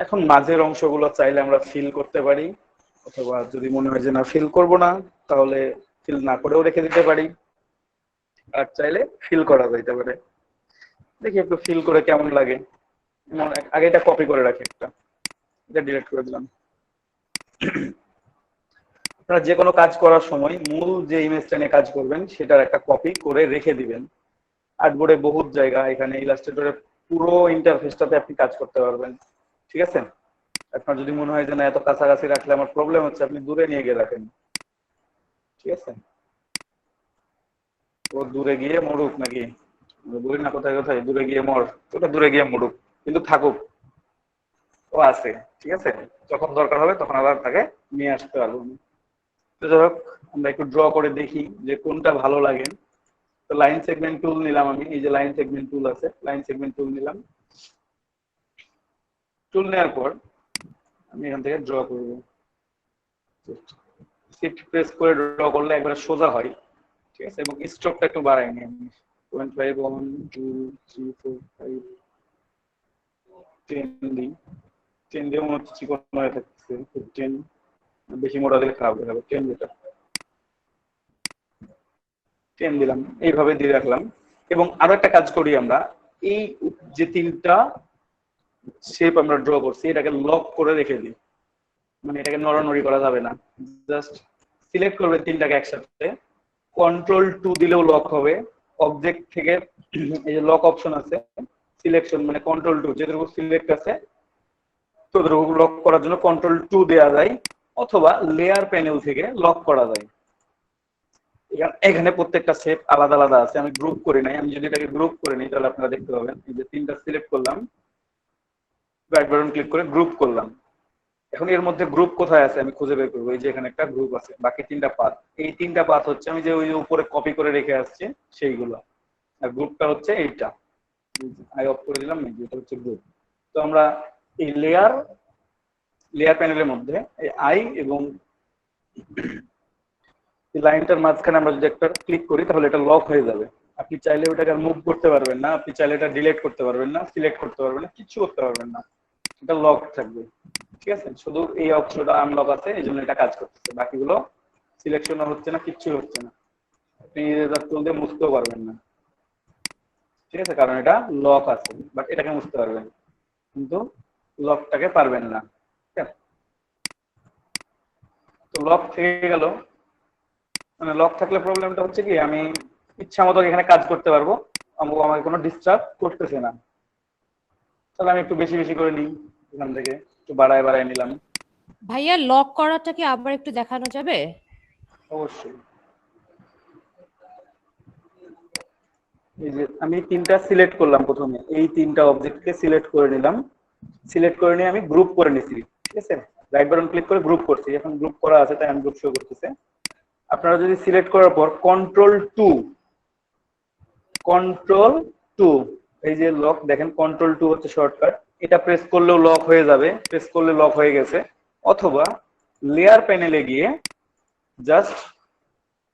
এখন মাঝের অংশগুলো চাইলে আমরা ফিল করতে পারি, অথবা যদি মনে হয় যে না ফিল করব না তাহলে ফিল না করেও রেখে দিতে পারি, আর চাইলে ফিল করা যাইতে পারে। দেখি একটু ফিল করে কেমন লাগে। আগে এটা কপি করে রাখি, একটা এটা ডিলিট করে দিলাম। আপনারা যে কোনো কাজ করার সময় মূল যে ইমেজটা নিয়ে কাজ করবেন সেটার একটা কপি করে রেখে দিবেন। আর্টবোর্ডে বহুত জায়গা, এখানে ইলাস্ট্রেটরে পুরো ইন্টারফেসটাতে আপনি কাজ করতে পারবেন। ঠিক আছে, আপনার যদি মনে হয় যে না এত কাছাকাছি রাখলে আমার প্রবলেম হচ্ছে, আপনি দূরে নিয়ে গিয়ে রাখেন। ঠিক আছে, ও দূরে গিয়ে মরুক নাকি, দূরে না কোথায় কোথায় দূরে গিয়ে মর, ওটা দূরে গিয়ে মরুক, কিন্তু থাকুক, ও আছে। ঠিক আছে, যখন দরকার হবে তখন আবার তাকে নিয়ে আসতে পারবো। তো যাই হোক, আমরা একটু ড্র করে দেখি যে কোনটা ভালো লাগে। তো লাইন সেগমেন্ট টুল নিলাম আমি, এই যে লাইন সেগমেন্ট টুল আছে, লাইন সেগমেন্ট টুল নিলাম। টুল নেওয়ার পর আমি এখান থেকে ড্র করব। শিফট প্রেস করে ড্র করলে একবারে সোজা হয়। ঠিক আছে, এবং স্ট্রোকটা একটু বাড়াই নি আমি, 0.5 1 2 3 4 5 10 দিই। 10 দিয়ে মনে হচ্ছে চিকন হয়ে থাকছে, 10 বেশি মোটা দিলে খারাপ হয়ে যাবে। 10 দিলাম, 10 দিলাম, এইভাবে দিয়ে রাখলাম। এবং আরো একটা কাজ করি আমরা, এই যে তিনটা শেপ আমরা ড্র করছি এটাকে লক করে রেখে দিই, মানে এটাকে নড়ানড়ি করা যাবে না। জাস্ট সিলেক্ট করবে তিনটাকে একসাথে, Ctrl+2 দিলেও লক হবে। অবজেক্ট থেকে এই যে লক অপশন আছে, সিলেকশন মানে Ctrl+2, যেটুকু সিলেক্ট আছে ততটুকু লক করার জন্য Ctrl+2 দেওয়া যায়, অথবা লেয়ার প্যানেল থেকে লক করা যায়। এখানে প্রত্যেকটা শেপ আলাদা আলাদা আছে, আমি গ্রুপ করে নাই। আমি যদি এটাকে গ্রুপ করে নিই তাহলে আপনারা দেখতে পাবেন, এই যে তিনটা সিলেক্ট করলাম, রাইট বাটন ক্লিক করে গ্রুপ করলাম। এখন এর মধ্যে গ্রুপ কোথায় আছে আমি খুঁজে বের করবো। এই যে এখানে একটা গ্রুপ আছে, বাকি তিনটা পাথ, এই তিনটা পাথ হচ্ছে আমি যে ওই যে উপরে কপি করে রেখে আসছি সেইগুলো, আর গ্রুপটা হচ্ছে এইটা। আই অফ করে দিলাম, এটা হচ্ছে গ্রুপ। তো আমরা এই লেয়ার প্যানেলের মধ্যে এই আই এবং এই লাইনটার মাঝখানে আমরা যদি একটা ক্লিক করি তাহলে এটা লক হয়ে যাবে। আপনি চাইলে ওটাকে মুভ করতে পারবেন না, আপনি চাইলে এটা ডিলিট করতে পারবেন না, সিলেক্ট করতে পারবেন না, কিছু করতে পারবেন না, এটা লক থাকবে। ঠিক আছে, শুধু এই অপশনটা আনলক আছে, এই জন্য এটা কাজ করতেছে, বাকিগুলো সিলেকশন হচ্ছে না, কিচ্ছু হচ্ছে না। আপনি ইরেজার টুল দিয়ে মুছতেও পারবেন না। ঠিক আছে, কারণ এটা লক আছে, বাট এটাকে মুছতে পারবেন কিন্তু লকটাকে পারবেন না। ঠিক আছে, তো লক থেকে গেল, মানে লক থাকলে প্রবলেমটা হচ্ছে কি আমি ইচ্ছা মতো এখানে কাজ করতে পারবো, আমাকে কোনো ডিস্টার্ব করতেছে না। তাহলে আমি একটু বেশি বেশি করে নিই, এখান থেকে একটু বাড়ায় বাড়ায় নিলাম। ভাইয়া লক করাটা কি আবার একটু দেখানো যাবে? অবশ্যই। এই যে আমি তিনটা সিলেক্ট করলাম, প্রথমে এই তিনটা অবজেক্টকে সিলেক্ট করে নিলাম, সিলেক্ট করে নিয়ে আমি গ্রুপ করে নিয়েছি। ঠিক আছে, রাইট বাটন ক্লিক করে গ্রুপ করছি, এখন গ্রুপ করা আছে তাই আমি গ্রুপ শো করতেছে। আপনারা যদি সিলেক্ট করার পর কন্ট্রোল 2 এই যে লক দেখেন, কন্ট্রোল 2 হচ্ছে শর্টকাট, এটা প্রেস করলেও লক হয়ে যাবে, প্রেস করলে লক হয়ে গেছে। অথবা লেয়ার প্যানেলে গিয়ে জাস্ট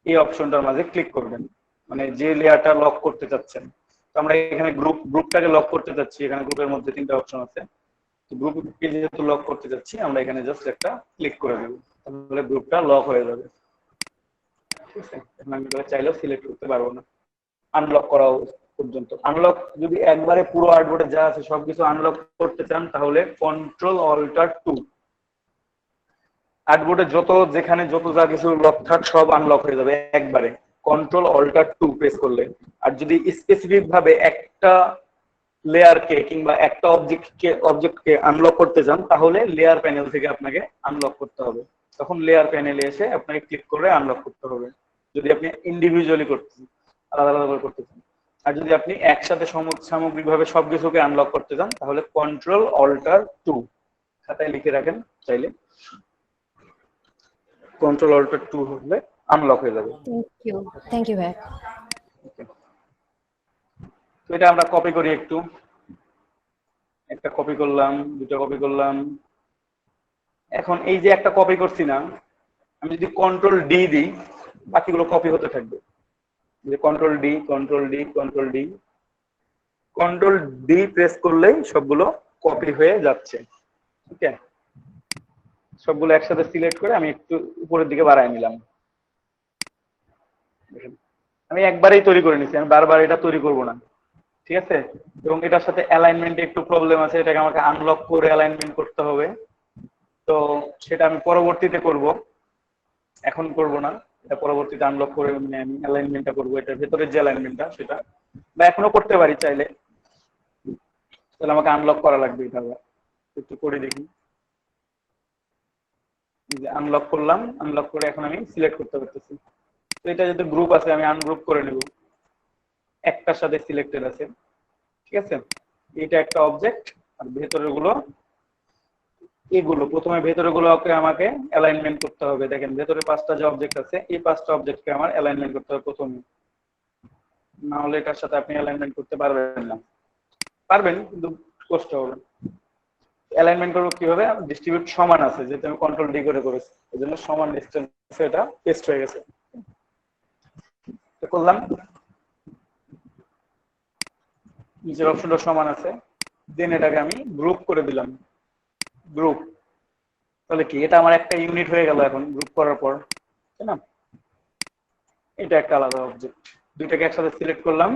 এই অপশনটার মাঝে ক্লিক করবেন, মানে যে লেয়ারটা লক করতে চাচ্ছেন। তো আমরা এখানে গ্রুপটাকে লক করতে চাচ্ছি, এখানে গ্রুপের মধ্যে 3টা অপশন আছে, তো গ্রুপকে যেহেতু লক করতে যাচ্ছি আমরা এখানে জাস্ট একটা ক্লিক করে দেব, তাহলে গ্রুপটা লক হয়ে যাবে। ঠিক আছে, এখন আমি চাইলেও সিলেক্ট করতে পারবো না আনলক করা পর্যন্ত। আনলক যদি একবারে পুরো আর্টবোর্ডে যা আছে সবকিছু আনলক করতে চান তাহলে Ctrl-Alt-2, আর্টবোর্ডে যেখানে যত যা কিছু লক থাক সব আনলক হয়ে যাবে একবারে Ctrl-Alt-2 প্রেস করলে। আর যদি স্পেসিফিক ভাবে একটা লেয়ারকে কিংবা একটা অবজেক্টকে আনলক করতে চান তাহলে লেয়ার প্যানেল থেকে আপনাকে আনলক করতে হবে, তখন লেয়ার প্যানেলে এসে আপনাকে ক্লিক করে আনলক করতে হবে যদি আপনি ইন্ডিভিজুয়ালি করতে আলাদা আলাদা করতে চান। আর যদি আপনি একসাথে সামগ্রিকভাবে সবকিছুকে আনলক করতে চান তাহলে Ctrl-Alt-2 খাতায় লিখে রাখেন চাইলে, Ctrl-Alt-2 হলে আনলক হয়ে যাবে। থ্যাংক ইউ ভাইয়া। তো এটা আমরা কপি করি, একটা কপি করলাম, দুটো কপি করলাম। এখন এই যে একটা কপি করছি না, আমি যদি Ctrl-D দিই বাকিগুলো কপি হতে থাকবে, যে Ctrl-D Ctrl-D প্রেস করলেই সবগুলো কপি হয়ে যাচ্ছে। ঠিক আছে, সবগুলো একসাথে সিলেক্ট করে আমি একটু উপরের দিকে বাড়ায় নিলাম। আমি একবারেই তৈরি করে নিচ্ছি, আমি বারবার এটা তৈরি করব না। ঠিক আছে, এবং এটার সাথে অ্যালাইনমেন্টে একটু প্রবলেম আছে, এটাকে আমাকে আনলক করে অ্যালাইনমেন্ট করতে হবে। তো সেটা আমি পরবর্তীতে করব, এখন করব না, এটা পরবর্তীতে আনলক করে আমি অ্যালাইনমেন্টটা করব, এটার ভেতরে যে অ্যালাইনমেন্টটা সেটা, বা এখনো করতে পারি চাইলে। তাহলে আমাকে আনলক করা লাগবে, এটা একটু করে দেখি। আনলক করলাম, আনলক করে এখন আমি সিলেক্ট করতে পারতেছি। তো এটা যদি গ্রুপ আছে আমি আনগ্রুপ করে নেব, একটার সাথে সিলেক্টেড আছে। ঠিক আছে, এটা একটা অবজেক্ট, আর ভেতরের গুলো এগুলো, প্রথমে ভেতরের গুলোকে আমাকে অ্যালাইনমেন্ট করতে হবে। দেখেন ভেতরে 5টা যে অবজেক্ট আছে এই 5টা অবজেক্টকে আমার অ্যালাইনমেন্ট করতে হবে প্রথমে, না হলে এটার সাথে আপনি অ্যালাইনমেন্ট করতে পারবেন না। পারবেন কিন্তু কষ্ট হবে। অ্যালাইনমেন্ট করব কিভাবে, ডিস্ট্রিবিউট সমান আছে যেহেতু আমি Ctrl-D করে করেছি, এজন্য সমান ডিসটেন্স এটা পেস্ট হয়ে গেছে। তো করলাম, নিচের অপশনটা সমান আছে, দেন এটাকে আমি গ্রুপ করে দিলাম, গ্রুপ। তাহলে কি এটা আমার একটা ইউনিট হয়ে গেল এখন গ্রুপ করার পর, তাই না? এটা একটা আলাদা অবজেক্ট, দুইটাকে একসাথে সিলেক্ট করলাম,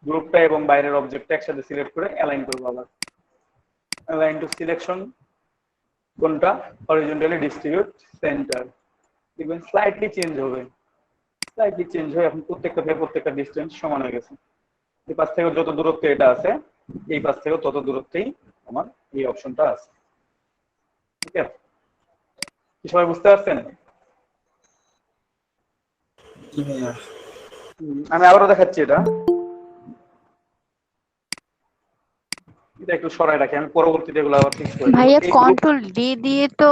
গ্রুপটা এবং বাইরের অবজেক্টটা একসাথে সিলেক্ট করে অ্যালাইন করব। আবার অ্যালাইন টু সিলেকশন কোনটা, হরিজন্টালি ডিস্ট্রিবিউট সেন্টার, দেখবেন স্লাইটলি চেঞ্জ হয়ে এখন প্রত্যেকটা ডিসটেন্স সমান হয়ে গেছে। এই পাশ থেকে যত দূরত্বে এটা আছে এই পাশ থেকে তত দূরত্বেই আমার এই অপশনটা আছে। ঠিক আছে, কি সবাই বুঝতে পারছেন? আমি আবারও দেখাচ্ছি, এটা একটু সরাই রাখি, আমি পরবর্তীতে এগুলো আবার ফিক্স করে ভাইয়া Ctrl-D দিয়ে তো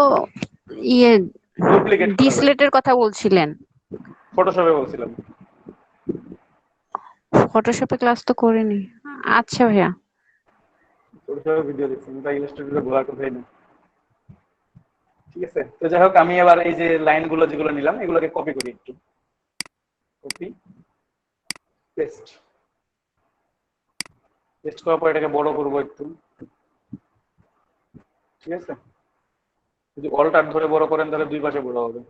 ইয়ে ডুপ্লিকেট ডিসলেটের কথা বলছিলেন। ফটোশপে বলছিলাম, ফটোশপে ক্লাস তো করিনি। আচ্ছা ভাইয়া, ফটোশপে ভিডিও দেখছি, আমি তাই ইলাস্ট্রেটরে ভরার কথাই না। ঠিক আছে, তো যাই হোক আমি এবার এই যে লাইনগুলো যেগুলো নিলাম এগুলোকে কপি করি, একটু কপি পেস্ট করার পর এটাকে বড় করব একটু। ঠিক আছে, যদি অল্টার ধরে বড় করেন তাহলে দুই পাশে বড় হবে,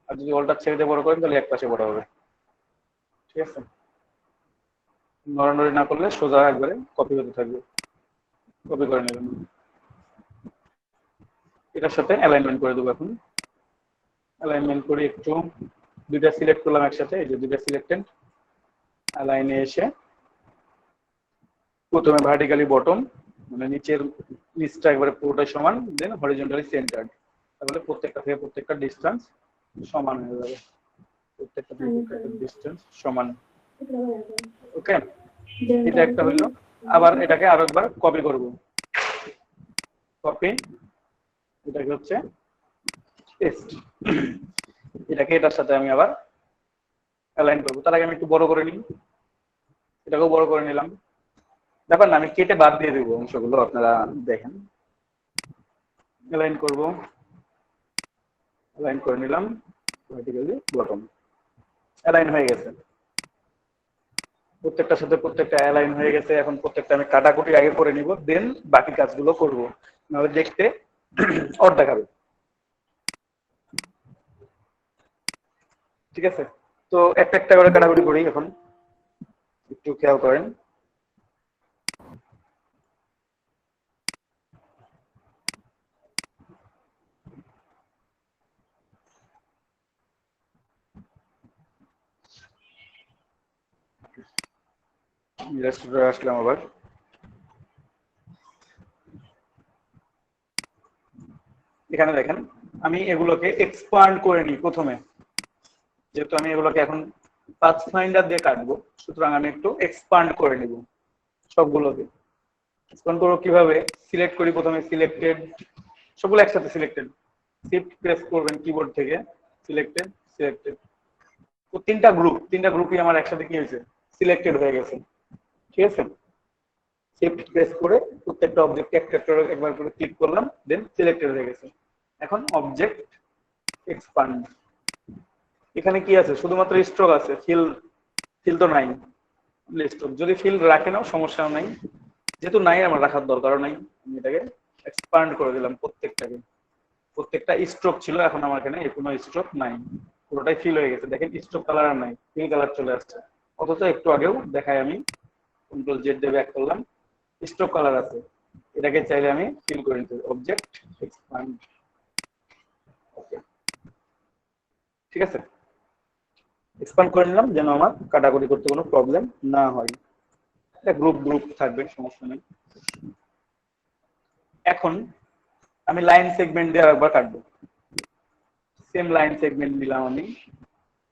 আর যদি অল্টার ছেড়ে দিয়ে বড় করেন তাহলে এক পাশে বড় হবে। ঠিক আছে, নড়ানড়ি না করলে সোজা একবারে কপি হতে থাকবে, কপি করে নেবেন। এটার সাথে অ্যালাইনমেন্ট করে দেবো। এখন অ্যালাইনমেন্ট করি, একটু দুইটা সিলেক্ট করলাম একসাথে, এই যে দুইটা সিলেক্টেড, অ্যালাইনে এসে প্রথমে ভার্টিক্যালি বটম, মানে নিচটা একবারে পুরোটাই সমান, দেন হরিজন্টালি সেন্টার্ড, তাহলে প্রত্যেকটা ডিসটেন্স সমান হয়ে যাবে, প্রত্যেকটা ডিসটেন্স সমান। ওকে, এটা একটা হইলো। আবার এটাকে আরো একবার কপি করব, কপি এটাকে হচ্ছে টেস্ট। এটাকে এটার সাথে আমি আবার অ্যালাইন করবো। তার আগে আমি একটু বড় করে নিই, এটাকেও বড় করে নিলাম। ব্যাপার না, আমি কেটে বাদ দিয়ে দেবো অংশগুলো, আপনারা দেখেন। অ্যালাইন করব, অ্যালাইন করে নিলাম, ভার্টিক্যালি বটম অ্যালাইন হয়ে গেছে। প্রত্যেকটার সাথে প্রত্যেকটা অ্যালাইন হয়ে গেছে। এখন প্রত্যেকটা আমি কাটাকুটি আগে করে নিব, দেন বাকি কাজগুলো করব, নাহলে দেখতে অড দেখাবে। ঠিক আছে, তো একটা একটা করে কাটাকুটি করি। এখন একটু খেয়াল করেন। রেস্টুরেন্টে আসলাম আবার। এখানে দেখেন আমি এগুলোকে এক্সপান্ড করে নিই প্রথমে, যেহেতু আমি এগুলোকে এখন পাথফাইন্ডার দিয়ে কাটবো, সুতরাং আমি একটু এক্সপান্ড করে নিব সবগুলোকে। এক্সপান্ড করবো কিভাবে? সিলেক্ট করি প্রথমে, সিলেক্টেড, সবগুলো একসাথে সিলেক্টেড, শিফট প্রেস করবেন কিবোর্ড থেকে, সিলেক্টেড সিলেক্টেড। তো তিনটা গ্রুপই আমার একসাথে কি হয়েছে? সিলেক্টেড হয়ে গেছে। ঠিক আছে, শিফট প্রেস করে প্রত্যেকটা অবজেক্ট একটা একবার করে ক্লিক করলাম, দেন সিলেক্টেড হয়ে গেছে। এখন অবজেক্ট এক্সপান্ড, এখানে কি আছে? শুধুমাত্র স্ট্রোক আছে, ফিল তো নাই। স্ট্রোক যদি ফিল রাখে নাও সমস্যা নাই, যেহেতু নাই আমার রাখার দরকারও নাই। আমি এটাকে এক্সপান্ড করে দিলাম প্রত্যেকটাকে। প্রত্যেকটা স্ট্রোক ছিল, এখন আমার এখানে কোনো স্ট্রোক নাই, পুরোটাই ফিল হয়ে গেছে। দেখেন স্ট্রোক কালার আর নাই, ফিল কালার চলে আসছে। অথচ একটু আগেও দেখাই, আমি কন্ট্রোল জেড দিয়ে ব্যাক করলাম, স্ট্রোক কালার আছে। এটাকে চাইলে আমি ফিল করে নিতে পারি, অবজেক্ট এক্সপান্ড। ওকে, ঠিক আছে, এক্সপান্ড করে নিলাম যেন আমার কাটাকুটি করতে কোনো প্রবলেম না হয়। এটা গ্রুপ থাকবে, সমস্যা নেই। এখন আমি লাইন সেগমেন্ট দিয়ে আরেকবার কাটবো। সেম লাইন সেগমেন্ট নিলাম আমি,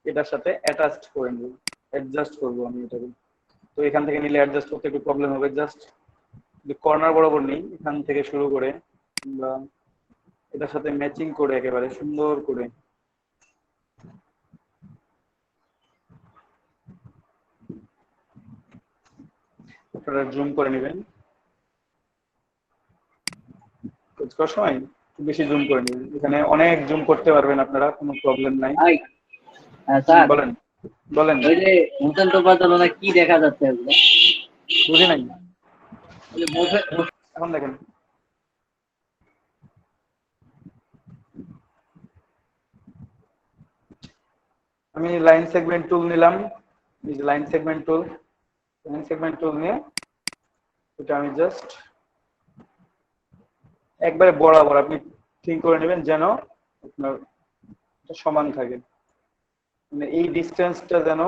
এটার সাথে অ্যাটাচড করে নেব, অ্যাডজাস্ট করবো আমি এটাকে। তো এখান থেকে নিলে অ্যাডজাস্ট করতে একটু প্রবলেম হবে। জাস্ট কর্নার বরাবর নেই, এখান থেকে শুরু করে আমরা এটার সাথে ম্যাচিং করে একেবারে সুন্দর করে আপনারা জুম করে নেবেন। কাজ করার সময় একটু বেশি জুম করে নেবেন, এখানে অনেক জুম করতে পারবেন আপনারা, কোনো প্রবলেম নাই। স্যার বলেন বলেন। ওই যে মোশন তো বদল না, কি দেখা যাচ্ছে এগুলো? বুঝি নাই, ওই যে এখন দেখেন। আমি লাইন সেগমেন্ট টুল নিলাম, এই যে লাইন সেগমেন্ট টুল নিয়ে এটা আমি জাস্ট একবারে বরাবর আপনি ঠিক করে নেবেন যেন আপনার সমান থাকে, মানে এই ডিসটেন্সটা যেন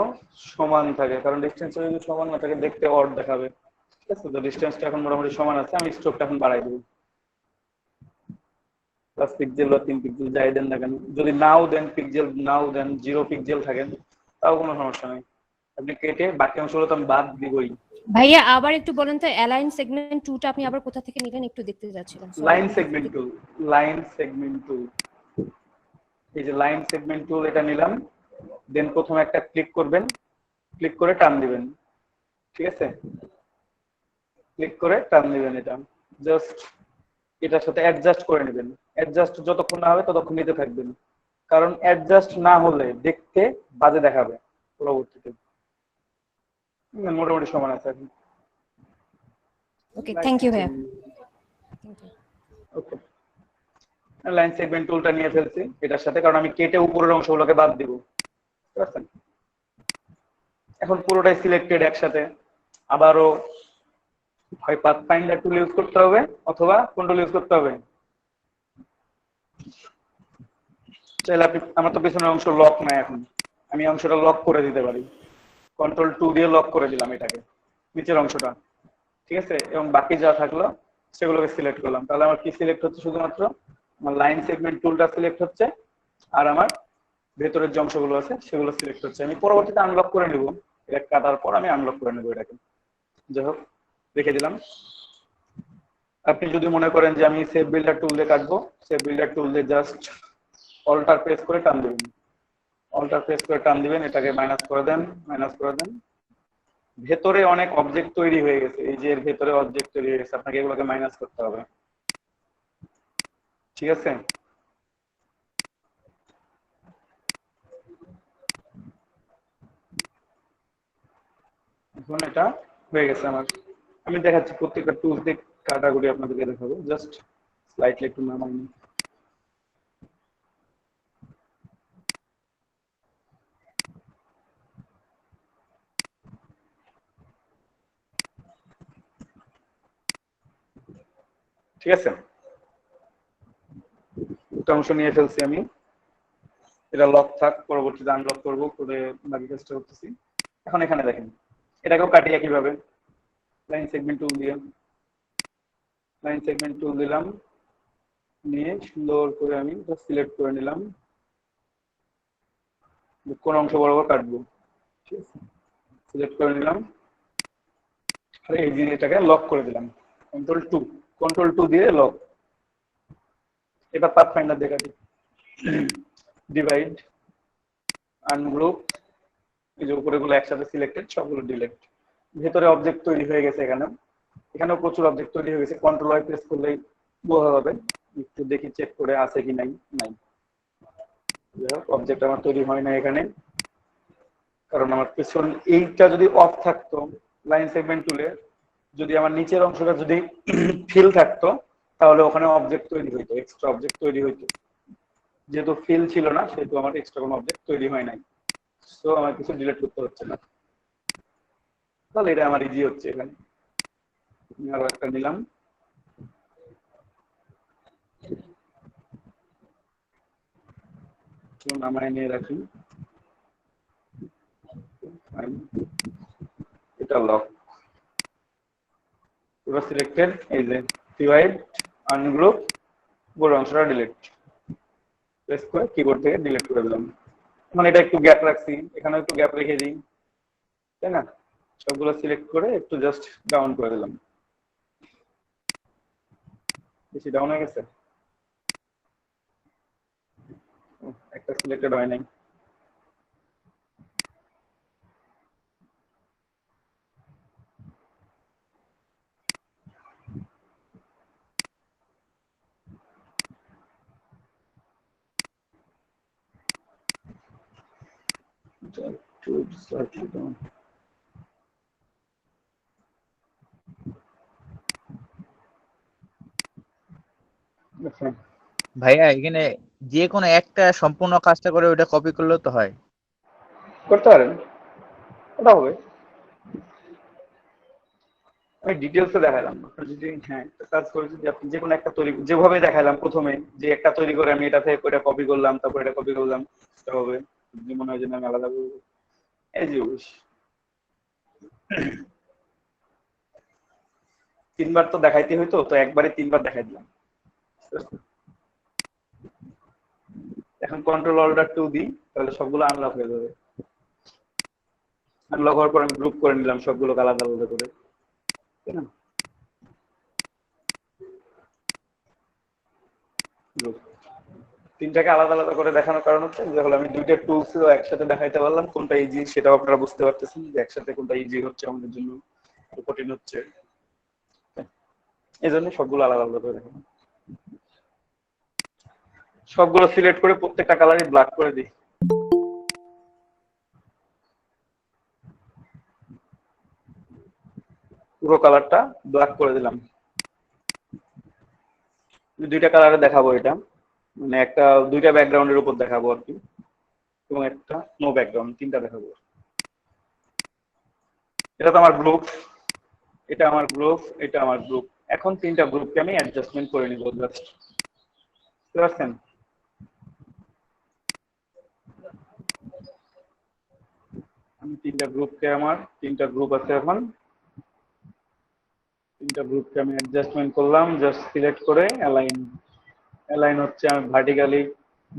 সমান থাকে, কারণ ডিসটেন্সটা যদি সমান না থাকে দেখতে অড দেখাবে। ঠিক আছে, তো ডিসটেন্সটা এখন মোটামুটি সমান আছে। আমি স্ট্রোকটা এখন বাড়াই দেবো, 5 পিক্সেল বা 3 পিক্সেল যাই দেন না কেন। যদি নাও দেন পিক্সেল, নাও দেন 0 পিক্সেল থাকেন, তাও কোনো সমস্যা নেই। আপনি কেটে বাকি অংশগুলো তো আমি বাদ দিবই। ভাইয়া আবার একটু বলেন তো, অ্যালাইন সেগমেন্ট 2 টা আপনি আবার কোথা থেকে নিলেন? একটু দেখতে যাচ্ছিলাম। লাইন সেগমেন্ট টুল, এই যে লাইন সেগমেন্ট টুল, এটা নিলাম। দেন প্রথমে একটা ক্লিক করবেন, ক্লিক করে টান দিবেন। ঠিক আছে, ক্লিক করে টান দিবেন। এটা জাস্ট এটার সাথে অ্যাডজাস্ট করে নেবেন। অ্যাডজাস্ট যতক্ষণ না হবে ততক্ষণ নিতে থাকবেন, কারণ অ্যাডজাস্ট না হলে দেখতে বাজে দেখাবে পরবর্তীতে। মোটামুটি সমান আছে এখন। ওকে, থ্যাংক ইউ ভাইয়া। ওকে, লাইন সেগমেন্ট টুলটা নিয়ে ফেলছি এটার সাথে, কারণ আমি কেটে উপরের অংশগুলোকে বাদ দিব। ঠিক আছে, এখন পুরোটাই সিলেক্টেড একসাথে। আবারও হয় পাথফাইন্ডার টুল ইউজ করতে হবে অথবা কন্ট্রোল ইউজ করতে হবে। চাইলে আপনি, আমার তো পেছনের অংশ লক নাই, এখন আমি অংশটা লক করে দিতে পারি। কন্ট্রোল 2 দিয়ে লক করে দিলাম এটাকে, নিচের অংশটা। ঠিক আছে, এবং বাকি যা থাকলো সেগুলোকে সিলেক্ট করলাম। তাহলে আমার কি সিলেক্ট হচ্ছে? শুধুমাত্র আমার লাইন সেগমেন্ট টুলটা সিলেক্ট হচ্ছে, আর আমার ভেতরের যে অংশগুলো আছে সেগুলো সিলেক্ট হচ্ছে। আমি পরবর্তীতে আনলক করে নেব, এটা কাটার পর আমি আনলক করে নেব এটাকে। যাই হোক, রেখে দিলাম। আপনি যদি মনে করেন যে আমি সেভ বিল্ডার টুল দিয়ে কাটবো, সেভ বিল্ডার টুল দিয়ে জাস্ট অল্টার প্রেস করে টান দিবেন, অল্টার প্রেস করে টান দিবেন, এটাকে মাইনাস করে দেন, মাইনাস করে দেন। ভেতরে অনেক অবজেক্ট তৈরি হয়ে গেছে, এই যে এর ভেতরে অবজেক্ট তৈরি হয়ে গেছে, আপনাকে এগুলোকে মাইনাস করতে হবে। ঠিক আছে, এখন এটা হয়ে গেছে আমার। আমি দেখাচ্ছি প্রত্যেকটা টুলস দিয়ে কাটাকুটি আপনাদেরকে দেখাবো, জাস্ট স্লাইডলি একটু নামাই নিই। ঠিক আছে, একটা অংশ নিয়ে ফেলছি আমি, এটা লক থাক, পরবর্তীতে আনলক করবো করে বাকি কাজটা করতেছি। এখন এখানে দেখেন, এটাকেও কাটি একইভাবে, লাইন সেগমেন্ট টুল দিয়ে, লাইন সেগমেন্ট টুল দিলাম, নিয়ে সুন্দর করে আমি সিলেক্ট করে নিলাম কোন অংশ বরাবর কাটবো। ঠিক আছে, সিলেক্ট করে নিলাম, আর এই জিনিসটাকে লক করে দিলাম, কন্ট্রোল টু দিয়ে লক। এটা পাথ ফাইন্ডার দিয়ে কাটি, ডিভাইড, আনগ্রুপ, এই যে উপরে গুলো একসাথে সিলেক্টেড, সবগুলো ডিলেট। ভেতরে অবজেক্ট তৈরি হয়ে গেছে, এখানেও প্রচুর অবজেক্ট তৈরি হয়ে গেছে, কন্ট্রোল ওয়াই প্রেস করলেই বোঝা যাবে। একটু দেখি চেক করে আছে কি নাই, নাই। অবজেক্ট আমার তৈরি হয় না এখানে, কারণ আমার পেছন এইটা যদি অফ থাকতো, লাইন সেগমেন্ট টুলে যদি আমার নিচের অংশটা যদি ফিল থাকতো, তাহলে ওখানে অবজেক্ট তৈরি হইতো, এক্সট্রা অবজেক্ট তৈরি হইতো। যেহেতু ফিল ছিল না, সেহেতু আমার এক্সট্রা কোনো অবজেক্ট তৈরি হয় নাই, সো আমার কিছু ডিলিট করতে হচ্ছে না। তাহলে এটা আমার ইজি হচ্ছে। এখানে আরো একটা নিলাম, নামায় নিয়ে রাখি, এটা লক, এবার সিলেক্টেড, এই যে ডিভাইড, আনগ্রুপ, বড় অংশটা ডিলিট, প্রেস করে কিবোর্ড থেকে ডিলিট করে দিলাম। মানে এটা একটু গ্যাপ রাখছি, এখানে একটু গ্যাপ রেখে দিই, তাই না? সবগুলো সিলেক্ট করে একটু জাস্ট ডাউন করে দিলাম, বেশি ডাউন হয়ে গেছে, একটা সিলেক্টেড হয় নাই। Slightly down. আচ্ছা, ভাইয়া এখানে যে কোনো একটা সম্পূর্ণ কাজটা করে ওটা কপি করলেও তো হয়। করতে পারেন, ওটা হবে। আমি ডিটেলসে দেখালাম, আপনার যদি একটা কাজ করে যদি আপনি যে কোনো একটা তৈরি, যেভাবে দেখালাম প্রথমে, যে একটা তৈরি করে আমি এটা থেকে ওটা কপি করলাম, তারপর এটা কপি করলাম, সেটা হবে। যদি মনে হয় যে আমি আলাদা করবো, এই যে তিনবার তো দেখাইতে হইতো, তো একবারে তিনবার দেখাই দিলাম। এখন কন্ট্রোল অল্টার টু দিই, তাহলে সবগুলো আনলক হয়ে যাবে। আনলক হওয়ার পর আমি গ্রুপ করে নিলাম সবগুলোকে আলাদা আলাদা করে, তাই না? তিনটাকে আলাদা আলাদা করে দেখানোর কারণ হচ্ছে যে হলো আমি দুইটা টুলস একসাথে দেখাইতে পারলাম, কোনটা ইজি সেটাও আপনারা বুঝতে পারতেছেন, যে একসাথে কোনটা ইজি হচ্ছে আমাদের জন্য, কঠিন হচ্ছে, এই জন্য সবগুলো আলাদা আলাদা করে দেখানো। সবগুলো সিলেক্ট করে প্রত্যেকটা কালারই ব্ল্যাক করে দিই, পুরো কালারটা ব্ল্যাক করে দিলাম। দুইটা কালারে দেখাবো এটা, মানে একটা দুইটা ব্যাকগ্রাউন্ডের উপর দেখাবো আর কি, এবং একটা নো ব্যাকগ্রাউন্ড, তিনটা দেখাবো। এটা তো আমার গ্রুপ, এটা আমার গ্রুপ, এটা আমার গ্রুপ। এখন তিনটা গ্রুপকে আমি অ্যাডজাস্টমেন্ট করে নিব, জাস্ট বুঝতে পারছেন? আমি তিনটা গ্রুপ আছে, এখন তিনটা গ্রুপকে আমি অ্যাডজাস্টমেন্ট করলাম, জাস্ট সিলেক্ট করে অ্যালাইন হচ্ছে আমি ভার্টিক্যালি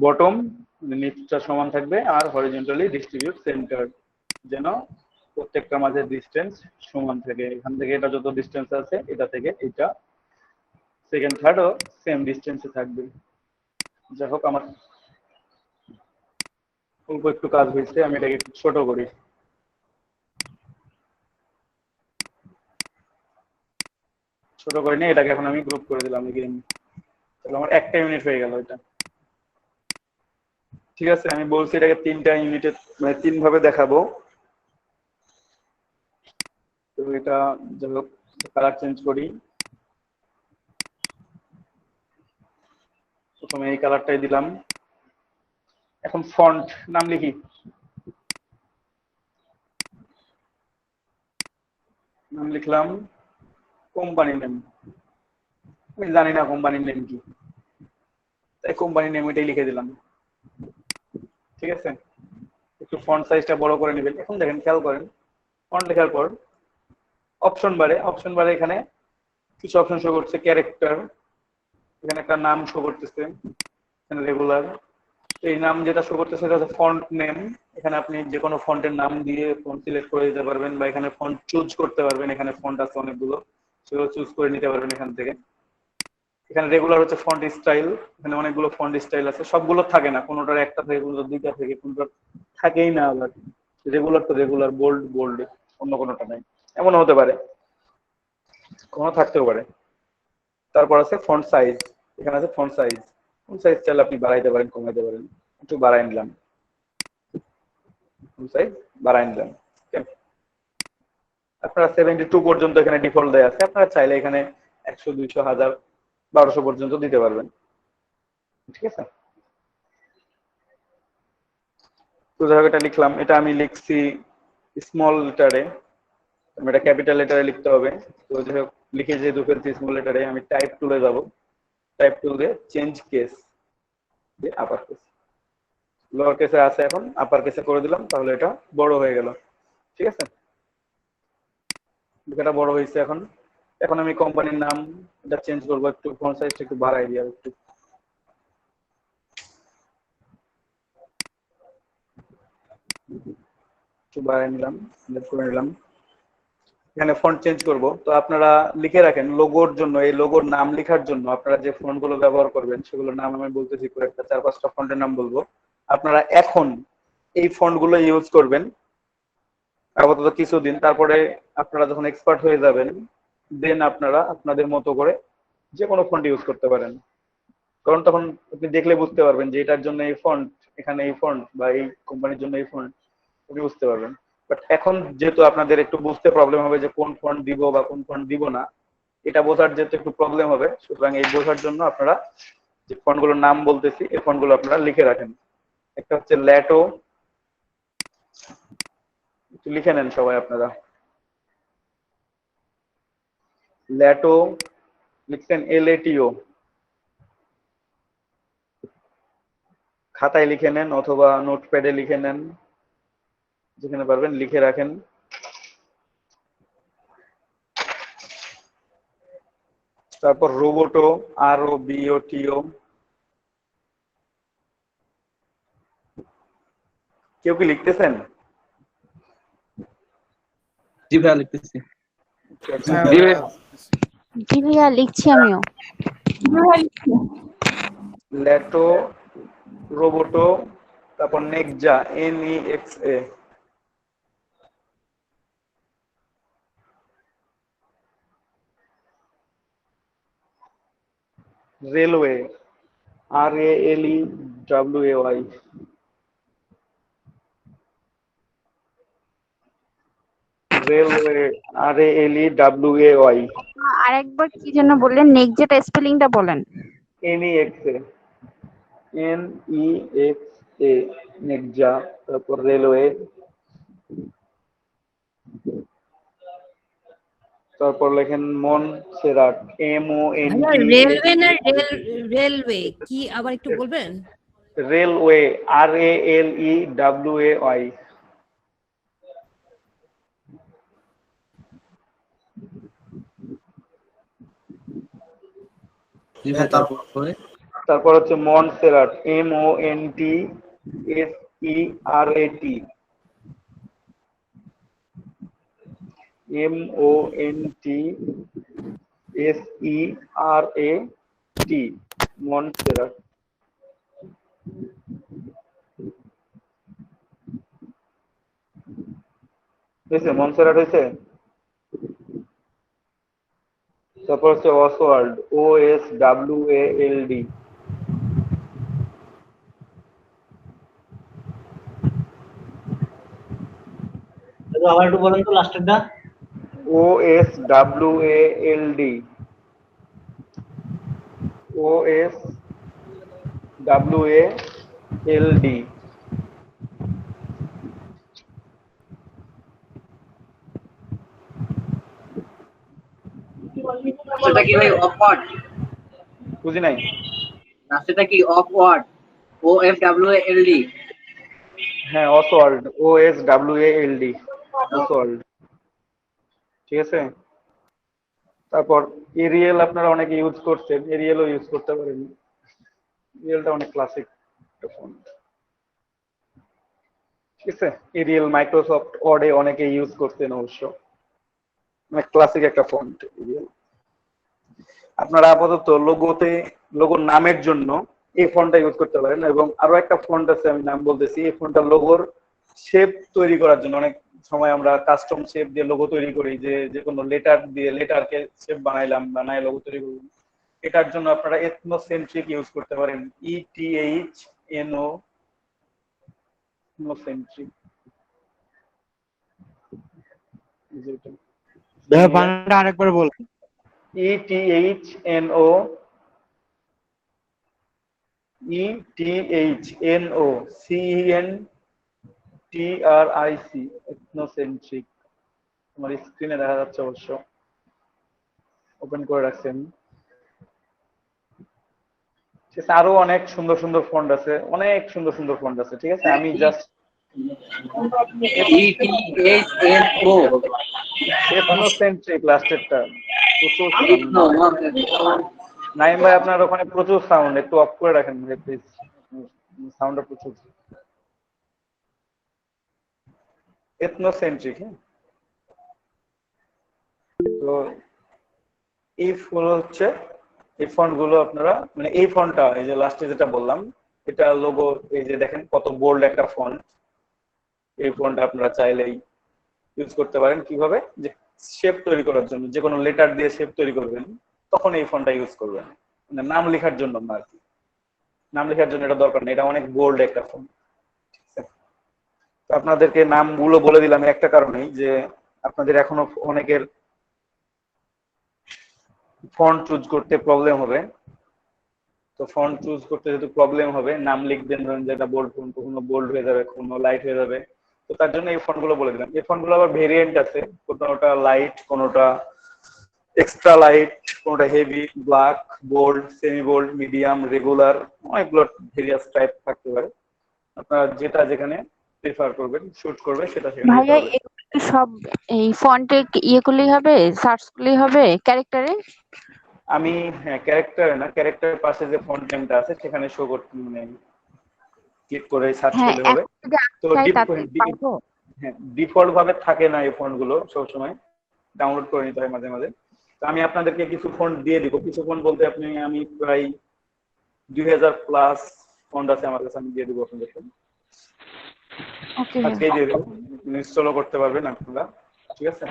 বটম, নিচটা সমান থাকবে, আর হরিজন্টালি ডিস্ট্রিবিউট সেন্টার, যেন প্রত্যেকটা মাঝে ডিসটেন্স সমান থাকে। এখান থেকে এটা যত ডিসটেন্স আছে, এটা থেকে এটা সেকেন্ড থার্ডও সেম ডিস্টেন্সে থাকবে। যাই হোক, আমার অল্প একটু কাজ হয়েছে, আমি এটাকে একটু ছোট করি। ছোট করে নিয়ে এটাকে এখন আমি গ্রুপ করে দিলাম এগেইন। তাহলে আমার একটা ইউনিট হয়ে গেল এটা। ঠিক আছে, আমি বলছি এটাকে 3টা ইউনিটে মানে 3 ভাবে দেখাবো। তো এটা যাই হোক, কালার চেঞ্জ করি। প্রথমে এই কালারটাই দিলাম। এখন ফন্ট নাম লিখি। নাম লিখলাম কোম্পানি নেম। আমি জানি না কোম্পানির নেম কি, তাই কোম্পানি নেম এটাই লিখে দিলাম। ঠিক আছে, একটু ফন্ট সাইজটা বড় করে নেবেন। এখন দেখেন, খেয়াল করেন, ফন্ট লেখার পর অপশন বারে এখানে কিছু অপশন শো করছে। ক্যারেক্টার, এখানে একটা নাম শো করতেছে, এখানে রেগুলার। এই নাম যেটা শো করতেছে সেটা হচ্ছে ফন্ট নেম। এখানে আপনি যে কোনো ফন্টের নাম দিয়ে ফন্ট সিলেক্ট করে দিতে পারবেন, বা এখানে ফন্ট চুজ করতে পারবেন। এখানে ফন্ট আছে অনেকগুলো, সেগুলো চুজ করে নিতে পারবেন এখান থেকে। এখানে রেগুলার হচ্ছে ফন্ট স্টাইল। এখানে অনেকগুলো ফন্ট স্টাইল আছে, সবগুলো থাকে না, কোনোটার একটা থেকে, কোনোটার দুইটা থেকে, কোনোটার থাকেই না। আবার রেগুলার তো রেগুলার, বোল্ড বোল্ড, অন্য কোনোটা নাই, এমনও হতে পারে, কোনো থাকতেও পারে। তারপর আছে ফন্ট সাইজ। এখানে আছে ফন্ট সাইজ। ফন্ট সাইজ চাইলে আপনি বাড়াইতে পারেন, কমাইতে পারেন। একটু বাড়াই নিলাম, ফন্ট সাইজ বাড়াই নিলাম। আপনারা 72 পর্যন্ত এখানে ডিফল্ট দেয়া আছে, আপনারা চাইলে এখানে 100, 200, 1000, 1200 পর্যন্ত দিতে পারবেন। ঠিক আছে, তো এটা লিখলাম। এটা আমি লিখছি স্মল লেটারে, এটা ক্যাপিটাল লেটারে লিখতে হবে। তো যাই হোক, লিখে যেহেতু ফেলছি স্মল লেটারে, আমি টাইপ টুলে যাব। টাইপ টুল দিয়ে চেঞ্জ কেস দিয়ে আপার কেস, লোয়ার কেসে আছে, এখন আপার কেসে করে দিলাম, তাহলে এটা বড় হয়ে গেল। ঠিক আছে, এটা বড় হয়েছে। এখন এখন আমি কোম্পানির নাম এটা চেঞ্জ করবো, একটু ফন্ট সাইজটা একটু বাড়াই দিই, আর একটু বাড়াই নিলাম, সিলেক্ট করে নিলাম। এখানে ফন্ট চেঞ্জ করব। তো আপনারা লিখে রাখেন লোগোর জন্য, এই লোগোর নাম লেখার জন্য আপনারা যে ফন্ট গুলো ব্যবহার করবেন সেগুলোর নাম আমি বলতেছি, করে একটা 4-5টা ফন্টের নাম বলবো। আপনারা এখন এই ফন্ট গুলো ইউজ করবেন আপাতত কিছুদিন, তারপরে আপনারা যখন এক্সপার্ট হয়ে যাবেন দেন আপনারা আপনাদের মতো করে যে কোনো ফন্ট ইউজ করতে পারেন। কারণ তখন আপনি দেখলে বুঝতে পারবেন যে এটার জন্য এই ফন্ট, এখানে এই ফন্ট, বা এই কোম্পানির জন্য এই ফন্ট, আপনি বুঝতে পারবেন। বাট এখন যেহেতু আপনাদের একটু বুঝতে প্রবলেম হবে যে কোন ফন্ট দিব বা কোন ফন্ট দিব না, এটা বোঝার যেহেতু একটু প্রবলেম হবে, সুতরাং এই বোঝার জন্য আপনারা যে ফন্টগুলোর নাম বলতেছি এই ফন্টগুলো আপনারা লিখে রাখেন। একটা হচ্ছে ল্যাটো, একটু লিখে নেন সবাই আপনারা। ল্যাটো লিখছেন, LATO, খাতায় লিখে নেন অথবা নোটপ্যাডে লিখে নেন, যেখানে পারবেন লিখে রাখেন। তারপর রোবোটো, ROBOTO। কেউ কি লিখতেছেন? জি ভাইয়া লিখতেছি। জি ভাইয়া, লিখছি আমিও। ল্যাটো, রোবোটো, তারপর Nexa, NEXA। Railway, RALEWAY। Railway, RALEWAY। আরেকবার কি যেন বললেন, নেক্সট যেটা স্পেলিংটা বলেন। NEXA, NEXA, Nexa. তারপর রেলওয়ে, তারপর লেখেন মনসেরাট, রেলওয়ে না MONT। রেলওয়ে কি আবার একটু বলবেন? Railway, RALEWAY। জি ভাই, তারপরে তারপর হচ্ছে মনসেরাট, MONTSERAT, MONTSERAT। SERAT, মনসেরাট। হয়েছে? মনসেরাট হয়েছে? তারপর হচ্ছে অসওয়াল্ড, OSWALD। আবার একটু বলেন তো লাস্টেরটা। OSWALD, OSWALD। সেটা কি ভাই অফওয়ার্ড? বুঝি নাই। সেটা কি অফওয়ার্ড? OFWALD। হ্যাঁ, অসওয়াল্ড, OSWALD, অসওয়াল্ড। ঠিক আছে। তারপর এরিয়েল আপনারা অনেকে ইউজ করছেন, এরিয়েলও ইউজ করতে পারেন। এরিয়েলটা অনেক ক্লাসিক একটা ফন্ট। ঠিক আছে। এরিয়েল মাইক্রোসফট ওয়ার্ডে অনেকে ইউজ করতেন অবশ্য, অনেক ক্লাসিক একটা ফন্ট এরিয়েল। আপনারা আপাতত লোগোর নামের জন্য এই ফন্টটা ইউজ করতে পারেন। এবং আরো একটা ফন্ট আছে, আমি নাম বলতেছি। এই ফন্টটা লোগোর শেপ তৈরি করার জন্য, অনেক সময় আমরা কাস্টম শেপ দিয়ে লোগো তৈরি করি, যে কোনো লেটার দিয়ে লেটারকে শেপ বানায় লোগো তৈরি করলাম। এটার জন্য আপনারা এথনোসেন্ট্রিক ইউজ করতে পারেন, ETHNO-সেন্ট্রিক। আরেকবার বল। ETHNOCENTRIC, এথনোসেন্ট্রিক। আমার স্ক্রিনে দেখা যাচ্ছে অবশ্য, ওপেন করে রাখছেন। ঠিক আছে। আরো অনেক সুন্দর সুন্দর ফন্ট আছে, অনেক সুন্দর সুন্দর ফন্ট আছে। ঠিক আছে। আমি জাস্ট ETHNO এথনোসেন্ট্রিক লাস্টেরটা প্রচুর নাইম ভাই, আপনার ওখানে প্রচুর সাউন্ড, একটু অফ করে রাখেন প্লিজ, সাউন্ডটা প্রচুর। এথনোসেন্ট্রিক। হ্যাঁ, তো এই হচ্ছে এই ফন্ট গুলো আপনারা, মানে এই ফন্টটা, এই যে লাস্টে যেটা বললাম, এটা লোগো, এই যে দেখেন কত বোল্ড একটা ফন্ট। এই ফন্ট আপনারা চাইলেই ইউজ করতে পারেন। কিভাবে? যে শেপ তৈরি করার জন্য, যে কোনো লেটার দিয়ে শেপ তৈরি করবেন, তখন এই ফন্টটা ইউজ করবেন। মানে নাম লেখার জন্য না আর কি, নাম লেখার জন্য এটা দরকার নেই, এটা অনেক বোল্ড একটা ফন্ট। আপনাদেরকে নামগুলো বলে দিলাম একটা কারণেই, যে আপনাদের এখনো অনেকের ফন্ট চুজ করতে প্রবলেম হবে। তো ফন্ট চুজ করতে যেহেতু প্রবলেম হবে, নাম লিখবেন, ধরেন যেটা বোল্ড ফন্ট, কখনো বোল্ড হয়ে যাবে, কখনো লাইট হয়ে যাবে। তো তার জন্য এই ফন্ট গুলো বলে দিলাম। এই ফন্ট গুলো আবার ভেরিয়েন্ট আছে, কোনোটা লাইট, কোনোটা এক্সট্রা লাইট, কোনোটা heavy, black, bold, semi bold, medium, regular, অনেকগুলো ভেরিয়াস টাইপ থাকতে পারে। আপনারা যেটা যেখানে প্রিফার করবেন, শুট করবে, সেটা সেখানে দিতে ভাইয়া হবে। এগুলো কি সব এই ফন্টে ইয়ে করলেই হবে, সার্চ করলেই হবে ক্যারেক্টারে? আমি, হ্যাঁ, ক্যারেক্টারে না, ক্যারেক্টারের পাশে যে ফন্ট নেমটা আছে সেখানে শো করতে, মানে ক্লিক করে সার্চ হ্যাঁ, করলে হবে। এখন যদি আমি তো চাই তাতে পারবো? হ্যাঁ, ডিফল্ট ভাবে থাকে না এই ফন্ট গুলো, সবসময় ডাউনলোড করে নিতে হয় মাঝে মাঝে। তো আমি আপনাদেরকে কিছু ফন্ট দিয়ে দিব। কিছু ফন্ট বলতে আমি প্রায় 2000+ ফন্ট আছে আমার কাছে, আমি দিয়ে দিব আপনাদেরকে। ওকে আজকেই দিয়ে দেবো, ইনস্টলও করতে পারবেন আপনারা। ঠিক আছে।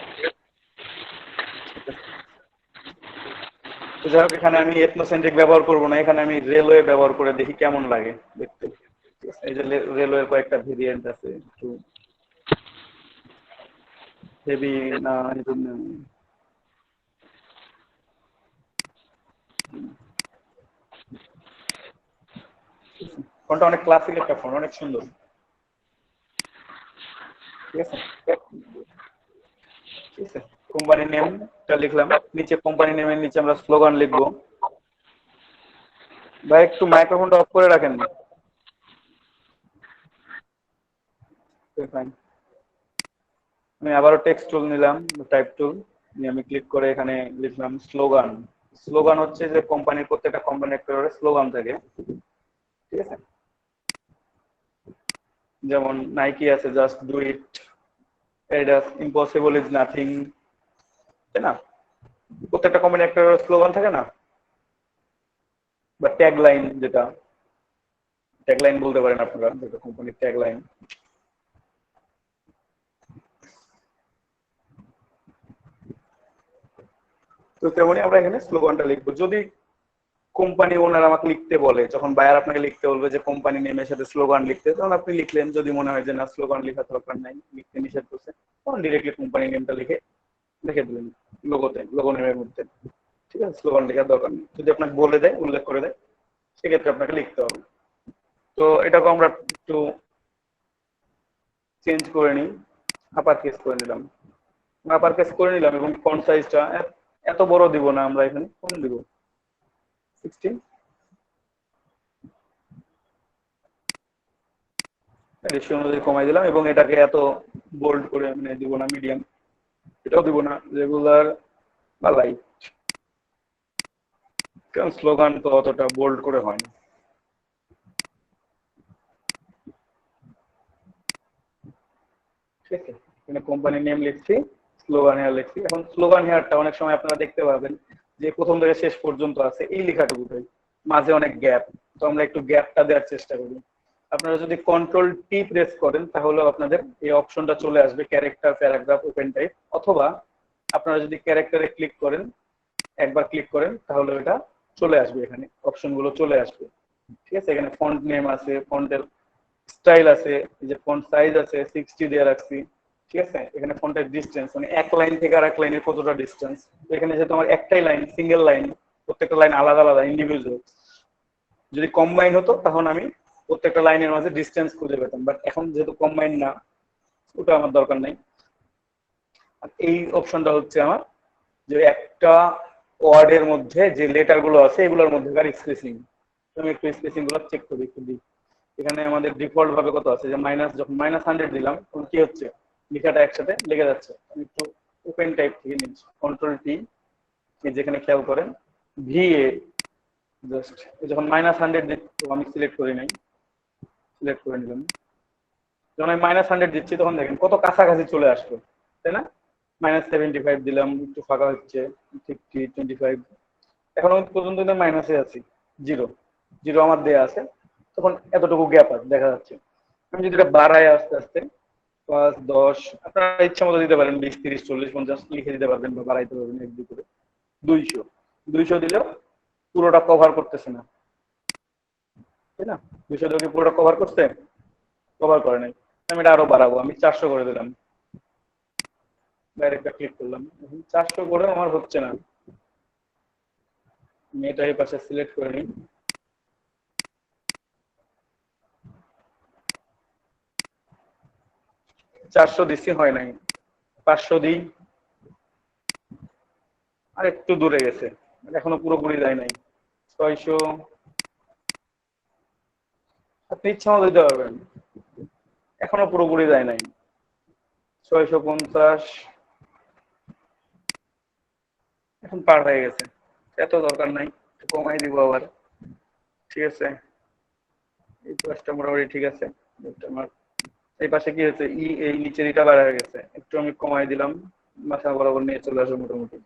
তো যাই হোক, এখানে আমি এথনোসেন্ট্রিক ব্যবহার করবো না, এখানে আমি রেলওয়ে ব্যবহার করে দেখি কেমন লাগে দেখতে। ঠিক আছে। এই যে রেলওয়ের কয়েকটা ভেরিয়েন্ট আছে, একটু হেভি না, এই জন্য ফন্টটা অনেক ক্লাসিক একটা ফন্ট, অনেক সুন্দর। ঠিক আছে। ঠিক আছে। কোম্পানি নেমটা লিখলাম, নিচে কোম্পানি নেমের নিচে আমরা স্লোগান লিখবো। ভাই একটু মাইক্রোফোনটা অফ করে রাখেন। আমি আবারও টেক্সট টুল নিলাম, টাইপ টুল নিয়ে আমি ক্লিক করে এখানে লিখলাম স্লোগান। স্লোগান হচ্ছে যে কোম্পানির, প্রত্যেকটা কোম্পানির একটা করে স্লোগান থাকে। ঠিক আছে। যেমন নাইকি আছে, just do it, Adidas impossible is nothing, তাই না? প্রত্যেকটা কোম্পানি একটা স্লোগান থাকে না, বা ট্যাগ লাইন, যেটা ট্যাগ লাইন বলতে পারেন আপনারা, যেটা কোম্পানির ট্যাগ লাইন। তো তেমনি আমরা এখানে স্লোগানটা লিখবো। যদি কোম্পানি ওনার আমাকে লিখতে বলে, যখন বায়ার আপনাকে লিখতে বলবে যে কোম্পানি নেমের সাথে স্লোগান লিখতে, তখন আপনি লিখলেন। যদি মনে হয় যে না, স্লোগান লেখার দরকার নাই, লিখতে নিষেধ করছে, তখন ডিরেক্টলি কোম্পানি নেমটা লিখে দিলেন লোগোতে, লোগো নেমের মধ্যে। ঠিক আছে, স্লোগান লেখার দরকার নেই। যদি আপনাকে বলে দেয়, উল্লেখ করে দেয়, সেক্ষেত্রে আপনাকে লিখতে হবে। তো এটাকে আমরা একটু চেঞ্জ করে নিই, আপার কেস করে নিলাম, আপার কেস করে নিলাম, এবং ফন্ট সাইজটা এত বড় দিব না, আমরা এখানে কম দিব, 16। রেশিও অনুযায়ী কমাই দিলাম, এবং এটাকে এত বোল্ড করে মানে দিব না, মিডিয়াম, এটাও দিব না, রেগুলার বা লাইট, কারণ স্লোগান তো অতটা বোল্ড করে হয় না। ঠিক আছে, এখানে কোম্পানি নেম লিখছি, স্লোগান হেয়ার লিখছি। এখন স্লোগান হেয়ারটা অনেক সময় আপনারা দেখতে পাবেন যে প্রথম থেকে শেষ পর্যন্ত আছে এই লেখাটুকুটাই, মাঝে অনেক গ্যাপ। তো আমরা একটু গ্যাপটা দেওয়ার চেষ্টা করি। আপনারা যদি কন্ট্রোল টি প্রেস করেন, তাহলে আপনাদের এই অপশনটা চলে আসবে, ক্যারেক্টার, প্যারাগ্রাফ, ওপেন টাইপ। অথবা আপনারা যদি ক্যারেক্টারে ক্লিক করেন, একবার ক্লিক করেন, তাহলে এটা চলে আসবে, এখানে অপশনগুলো চলে আসবে। ঠিক আছে, এখানে ফন্ট নেম আছে, ফন্টের স্টাইল আছে, এই যে ফন্ট সাইজ আছে 60 দিয়ে রাখছি। ঠিক আছে, এখানে ফন্টের ডিসটেন্স, মানে এক লাইন থেকে আর এক লাইনের কতটা ডিসটেন্স। এখানে যেহেতু আমার একটাই লাইন, সিঙ্গেল লাইন, প্রত্যেকটা লাইন আলাদা আলাদা ইন্ডিভিজুয়াল। যদি কম্বাইন হতো, তখন আমি প্রত্যেকটা লাইনের মাঝে ডিসটেন্স খুঁজে পেতাম, বাট এখন যেহেতু কম্বাইন না, ওটা আমার দরকার নাই। আর এই অপশনটা হচ্ছে আমার যে একটা ওয়ার্ডের মধ্যে যে লেটার গুলো আছে, এগুলোর মধ্যেকার স্পেসিং। আমি একটু স্পেসিং গুলো চেক করি, একটু দিই। এখানে আমাদের ডিফল্ট ভাবে কত আছে, যে মাইনাস, যখন -100 দিলাম, তখন কি হচ্ছে, লেখাটা একসাথে লেগে যাচ্ছে। আমি একটু ওপেন টাইপ থেকে নিচ্ছি, কন্ট্রোল টি, যেখানে খেয়াল করেন ভিএ, জাস্ট যখন -100 দিচ্ছি, আমি সিলেক্ট করি নাই, সিলেক্ট করে নিলাম। যখন আমি -100 দিচ্ছি, তখন দেখেন কত কাছাকাছি চলে আসলো, তাই না? -75 দিলাম, একটু ফাঁকা হচ্ছে, 50, 25, এখনো পর্যন্ত মাইনাসে আছি, জিরো জিরো আমার দেয়া আছে। তখন এতটুকু গ্যাপ আছে দেখা যাচ্ছে। আমি যদি এটা বাড়াই আস্তে আস্তে, 5, 10, আপনারা ইচ্ছা মতো দিতে পারেন, 20, 30, 40, 50 লিখে দিতে পারবেন, বা বাড়াইতে পারবেন 1-2 করে। 200 দিলেও পুরোটা কভার করতেছে না, তাই না? 200 দিলে পুরোটা কভার করতে, কভার করে নাই। আমি এটা আরো বাড়াবো, আমি 400 করে দিলাম, ডাইরেক্ট ক্লিক করলাম। 400 করে আমার হচ্ছে না, আমি এটা এই পাশে সিলেক্ট করে নিই। চারশো দিচ্ছি, হয় নাই। 500 দিই, আর একটু দূরে গেছে, এখনো পুরোপুরি যায় নাই। 600, আপনি ইচ্ছা মতো দিতে পারবেন, এখনো পুরোপুরি যায় নাই। 650, এখন পার হয়ে গেছে, এত দরকার নাই, একটু কমাই দিব আবার। ঠিক আছে, এই পাশটা মোটামুটি ঠিক আছে। আমার এই পাশে কি হয়েছে, এই নিচের এটা বাড়া হয়ে গেছে, একটু আমি কমাই দিলাম, মাথা বরাবর নিয়ে চলে আসবে, মোটামুটি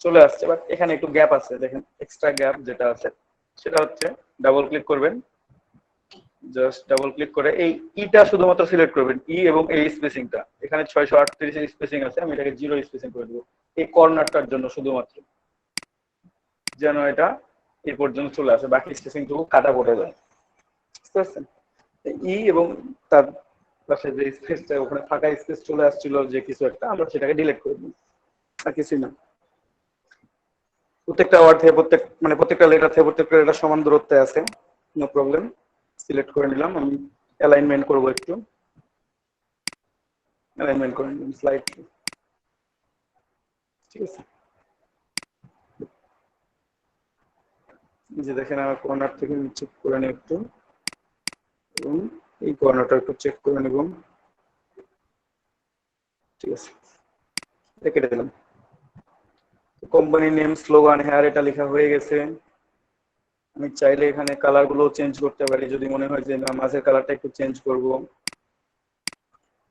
চলে আসছে। বাট এখানে একটু গ্যাপ আছে, দেখেন এক্সট্রা গ্যাপ যেটা আছে, সেটা হচ্ছে ডাবল ক্লিক করবেন, জাস্ট ডাবল ক্লিক করে এই ইটা শুধুমাত্র সিলেক্ট করবেন, ই এবং এই স্পেসিংটা। এখানে 638 এর স্পেসিং আছে, আমি এটাকে 0 স্পেসিং করে দেবো এই কর্নারটার জন্য শুধুমাত্র, যেন এটা এই পর্যন্ত চলে আসে, বাকি স্পেসিং টুকু কাটা পড়ে যায়। বুঝতে পারছেন? ই এবং তার পাশে যে স্পেসটা, ওখানে ফাঁকা স্পেস চলে আসছিল যে কিছু একটা, আমরা সেটাকে ডিলিট করে দিই, আর কিছুই না। প্রত্যেকটা ওয়ার্ড থেকে প্রত্যেকটা লেটার থেকে প্রত্যেকটা লেটার সমান দূরত্বে আছে, নো প্রবলেম। সিলেক্ট করে নিলাম, আমি অ্যালাইনমেন্ট করব, একটু অ্যালাইনমেন্ট করে নিলাম স্লাইডলি। ঠিক আছে, যে দেখেন আমার কর্নার থেকে চেক করে নিই একটু, এবং এই কর্নারটা একটু চেক করে নেব। ঠিক আছে, কেটে দিলাম। কোম্পানি নেম, স্লোগান, হেয়ার, এটা লেখা হয়ে গেছে। আমি চাইলে এখানে কালার গুলো চেঞ্জ করতে পারি, যদি মনে হয় যে না, মাঝের কালারটা একটু চেঞ্জ করব,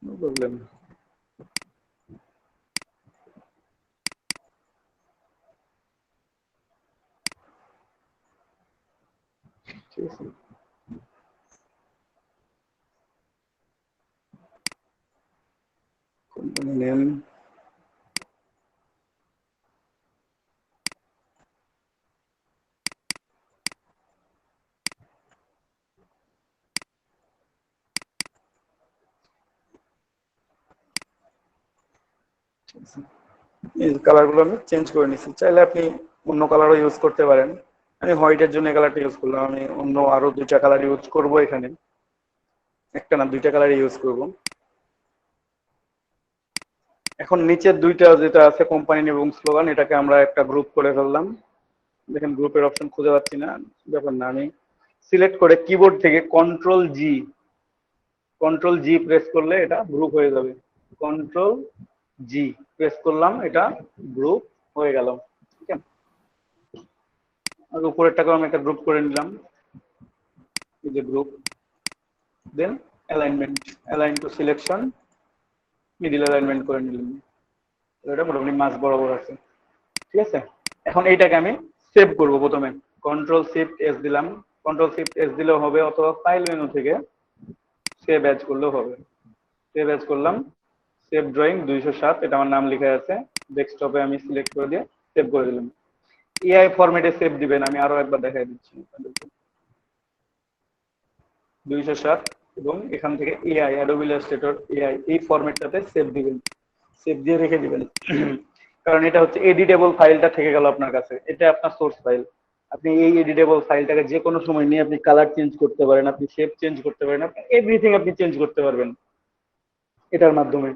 নো প্রবলেম। ঠিক আছে, কোম্পানি নেম, এই কালার গুলো আমি চেঞ্জ করে নিচ্ছি। চাইলে আপনি অন্য কালারও ইউজ করতে পারেন। আমি হোয়াইটের জন্য কালারটা ইউজ করলাম। আমি অন্য আরো দুইটা কালার ইউজ করব এখানে, একটা না দুইটা কালার ইউজ করব। এখন নিচের দুইটা যেটা আছে কোম্পানি নেম এবং স্লোগান, এটাকে আমরা একটা গ্রুপ করে ফেললাম। দেখেন গ্রুপের অপশন খুঁজে পাচ্ছি না, ব্যাপার না, আমি সিলেক্ট করে কিবোর্ড থেকে কন্ট্রোল জি প্রেস করলে এটা গ্রুপ হয়ে যাবে। কন্ট্রোল জি প্রেস করলাম, এটা গ্রুপ হয়ে গেল। ঠিক আছে, আর উপরেরটাকেও আমি একটা গ্রুপ করে নিলাম, এই যে group. Then align to selection, middle alignment করে নিলাম। এটা মোটামুটি মাঝ বরাবর আছে। ঠিক আছে, এখন এইটাকে আমি সেভ করব। প্রথমে কন্ট্রোল শিফট এস দিলাম, কন্ট্রোল শিফট এস দিলেও হবে, অথবা ফাইল মেনু থেকে সেভ অ্যাজ করলেও হবে। সেভ অ্যাজ করলাম, সেভ ড্রয়িং 207, এটা আমার নাম লেখা আছে। ডেস্কটপে আমি সিলেক্ট করে দিয়ে সেভ করে দিলাম। এআই ফরম্যাটে সেভ দিবেন, আমি আরো একবার দেখাই দিচ্ছি। 207 এবং এখান থেকে এআই, অ্যাডোবি ইলাস্ট্রেটর এআই, এই ফরম্যাটটাতে সেভ দিবেন। সেভ দিয়ে রেখে দিবেন, কারণ এটা হচ্ছে এডিটেবল ফাইলটা থেকে গেল আপনার কাছে। এটা আপনার সোর্স ফাইল। আপনি এই এডিটেবল ফাইলটাকে যে কোনো সময় নিয়ে আপনি কালার চেঞ্জ করতে পারেন, আপনি শেপ চেঞ্জ করতে পারেন, আপনি এভরিথিং আপনি চেঞ্জ করতে পারবেন এটার মাধ্যমে।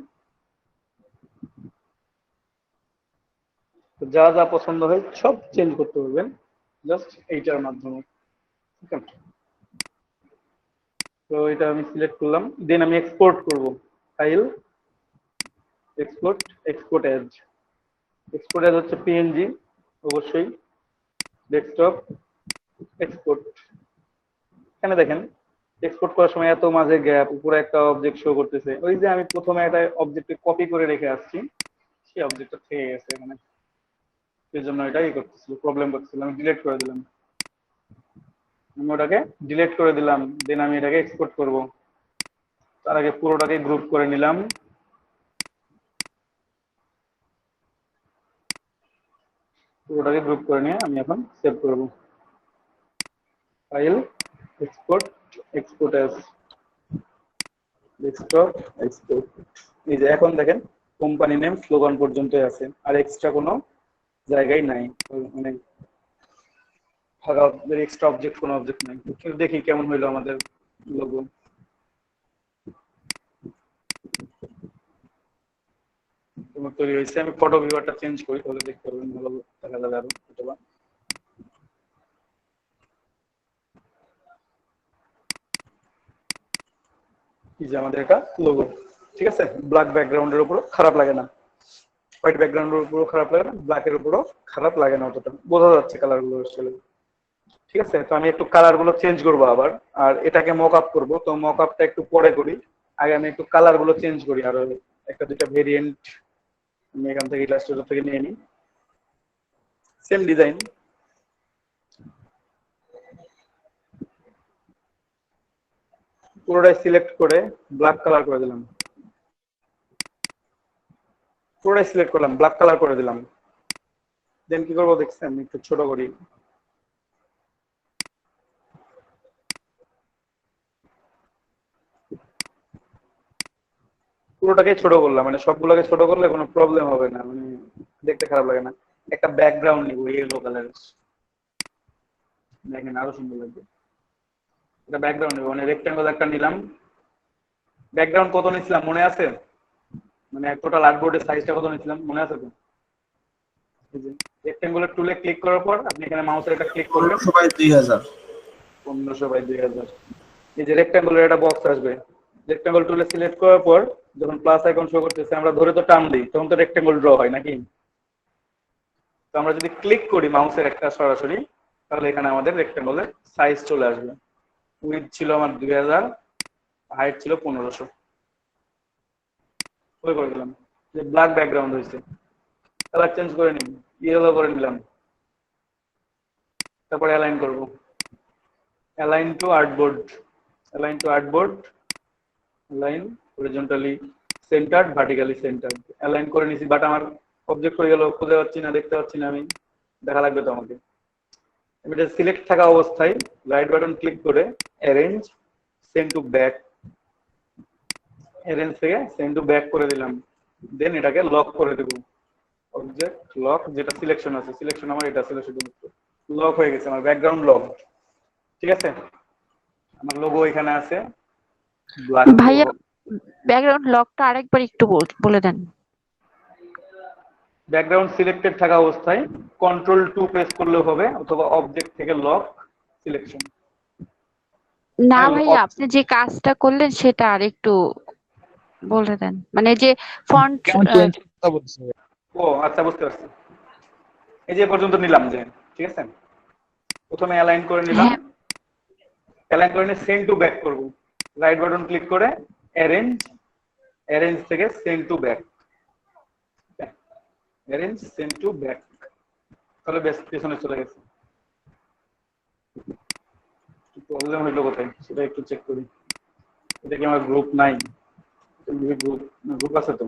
যা যা পছন্দ হয় সব চেঞ্জ করতে পারবেন জাস্ট এইটার মাধ্যমে। ঠিক আছে, তো এটা আমি সিলেক্ট করলাম। দেন আমি এক্সপোর্ট করব। ফাইল, এক্সপোর্ট এজ হচ্ছে পিএনজি অবশ্যই। Desktop, export. এখানে দেখেন এক্সপোর্ট করার সময় এত মাঝে গ্যাপ, উপরে একটা অবজেক্ট শো করতেছে। ওই যে আমি প্রথমে একটা অবজেক্টকে কপি করে রেখে আসছি, সেই অবজেক্টটা থেকে গেছে এখানে, সেই জন্য এটাই করতেছিল, প্রবলেম করতেছিল। আমি ডিলিট করে দিলাম, আমি ওটাকে ডিলিট করে দিলাম। দেন আমি এটাকে এক্সপোর্ট করব। তার আগে পুরোটাকে গ্রুপ করে নিলাম। পুরোটাকে গ্রুপ করে নিয়ে আমি এখন সেভ করব। File, export as, desktop, export. এই যে এখন দেখেন কোম্পানি নেম স্লোগান পর্যন্তই আছে, আর এক্সট্রা কোনো জায়গায় নাই, মানে ফাঁকা এক্সট্রা অবজেক্ট, কোনো অবজেক্ট নাই। কিন্তু দেখি কেমন হইলো আমাদের লোগো। তৈরি হয়েছে। আমি ফটো ভিউয়ারটা চেঞ্জ করি, তাহলে দেখতে পারবেন, ভালো দেখা যাবে আরো অথবা। এই যে আমাদের এটা লোগো। ঠিক আছে, ব্ল্যাক ব্যাকগ্রাউন্ডের উপরও খারাপ লাগে না, হোয়াইট ব্যাকগ্রাউন্ডের উপরও খারাপ লাগে না, ব্ল্যাকের উপরও খারাপ লাগে না, অতটা বোঝা যাচ্ছে কালার গুলো আসলে। ঠিক আছে, তো আমি একটু কালার গুলো চেঞ্জ করবো আবার, আর এটাকে মক আপ করবো। তো মক আপটা একটু পরে করি, আগে আমি একটু কালার গুলো চেঞ্জ করি। আর একটা দুইটা ভেরিয়েন্ট আমি এখান থেকে ইলাস্ট্রেটর থেকে নিয়ে নিই। সেম ডিজাইন, পুরোটাই সিলেক্ট করে ব্ল্যাক কালার করে দিলাম। পুরোটাই সিলেক্ট করলাম, ব্ল্যাক কালার করে দিলাম। দেন কি করবো দেখছেন, একটু ছোট করি। পুরোটাকে ছোট করলাম, মানে সবগুলোকে ছোট করলে কোনো প্রবলেম হবে না, মানে দেখতে খারাপ লাগে না। একটা ব্যাকগ্রাউন্ড নিব ইয়েলো কালারের, দেখেন আরো সুন্দর লাগবে। একটা ব্যাকগ্রাউন্ড নিব, মানে রেক্টেঙ্গল একটা নিলাম। ব্যাকগ্রাউন্ড কত নিছিলাম মনে আছে? মানে টোটাল আর্টবোর্ডের সাইজটা কত নিছিলাম মনে আছে তো? রেক্টেঙ্গুলার টুলে ক্লিক করার পর আপনি এখানে মাউসের একটা ক্লিক করবেন, 1500 বাই 2000। 1500 বাই 2000। এই যে রেক্টেঙ্গুলার একটা বক্স আসবে, রেক্টেঙ্গল টুলে সিলেক্ট করার পর যখন প্লাস আইকন শো করতেছে, আমরা ধরে তো টান দিই, তখন তো রেক্টেঙ্গল ড্র হয় নাকি? তো আমরা যদি ক্লিক করি মাউসের একটা সরাসরি, তাহলে এখানে আমাদের রেক্টেঙ্গলের সাইজ চলে আসবে। উইডথ ছিল আমার 2000, হাইট ছিল 1500। ওই করে দিলাম, যে ব্ল্যাক ব্যাকগ্রাউন্ড হয়েছে। কালার চেঞ্জ করে নিন, ইয়েলো করে নিলাম, তারপরে অ্যালাইন করব। Align two artboard, align two artboard, align horizontally centred, vertically centred. Align করে নিছি, বাট আমার অবজেক্ট হয়ে গেল, খুঁজে পাচ্ছি না, দেখতে পাচ্ছি না আমি, দেখা লাগবে তো আমাকে। এটা সিলেক্ট থাকা অবস্থায় রাইট বাটন ক্লিক করে arrange send to back, arrange থেকে সেন্ড টু ব্যাক করে দিলাম। দেন এটাকে লক করে দেব, অবজেক্ট লক, যেটা সিলেকশন আছে, সিলেকশন আমার এটা ছিল শুধুমাত্র, লক হয়ে গেছে আমার ব্যাকগ্রাউন্ড লক। ঠিক আছে, আমার লোগো এখানে আছে ব্ল্যাক। ভাইয়া ব্যাকগ্রাউন্ড লকটা আরেকবার একটু বলে দেন। ব্যাকগ্রাউন্ড সিলেক্টেড থাকা অবস্থায় Ctrl+2 প্রেস করলেও হবে, অথবা অবজেক্ট থেকে লক সিলেকশন। না ভাইয়া, আপনি যে কাজটা করলেন সেটা আরেকটু বলে দেন, মানে যে ফন্ট। কেমন চেঞ্জ করতে বলছে? ও আচ্ছা, বুঝতে পারছি। এই যে পর্যন্ত নিলাম যে, ঠিক আছে, প্রথমে অ্যালাইন করে নিলাম, হ্যাঁ, অ্যালাইন করে নিয়ে সেন্ড টু ব্যাক করব, রাইট বাটন ক্লিক করে অ্যারেঞ্জ, অ্যারেঞ্জ থেকে send to back, arrange send to back, তাহলে বেশ পেছনে চলে গেছে। প্রবলেম হইলো কোথায় সেটা একটু চেক করি। এটা কি আমার গ্রুপ নাই? গ্রুপ, গ্রুপ আছে তো।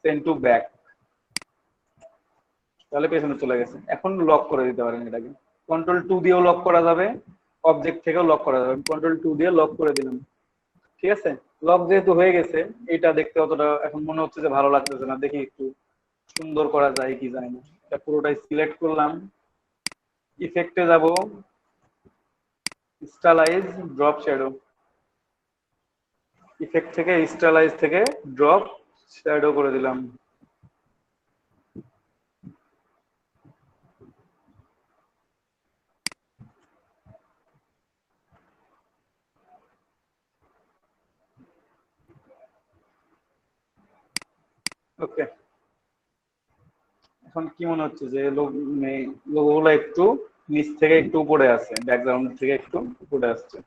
সেন্ড টু ব্যাক, তাহলে পেছনে চলে গেছে। এখন লক করে দিতে পারেন এটাকে, Ctrl+2 দিয়েও লক করা যাবে, অবজেক্ট থেকেও লক করা যাবে। Ctrl+2 দিয়ে লক করে দিলাম, ঠিক আছে। লক যেহেতু হয়ে গেছে, এটা দেখতে অতটা এখন মনে হচ্ছে যে ভালো লাগতেছে না, দেখি একটু সুন্দর করা যায় কি যায় না। এটা পুরোটাই সিলেক্ট করলাম, ইফেক্টে যাব, স্টাইলাইজ ড্রপ শ্যাডো, ইফেক্ট থেকে স্টাইলাইজ থেকে ড্রপ শ্যাডো করে দিলাম। ওকে, এখন কি মনে হচ্ছে যে লোগোগুলো একটু নিচ থেকে একটু উপরে আছে, ব্যাকগ্রাউন্ড থেকে একটু উপরে আসছে।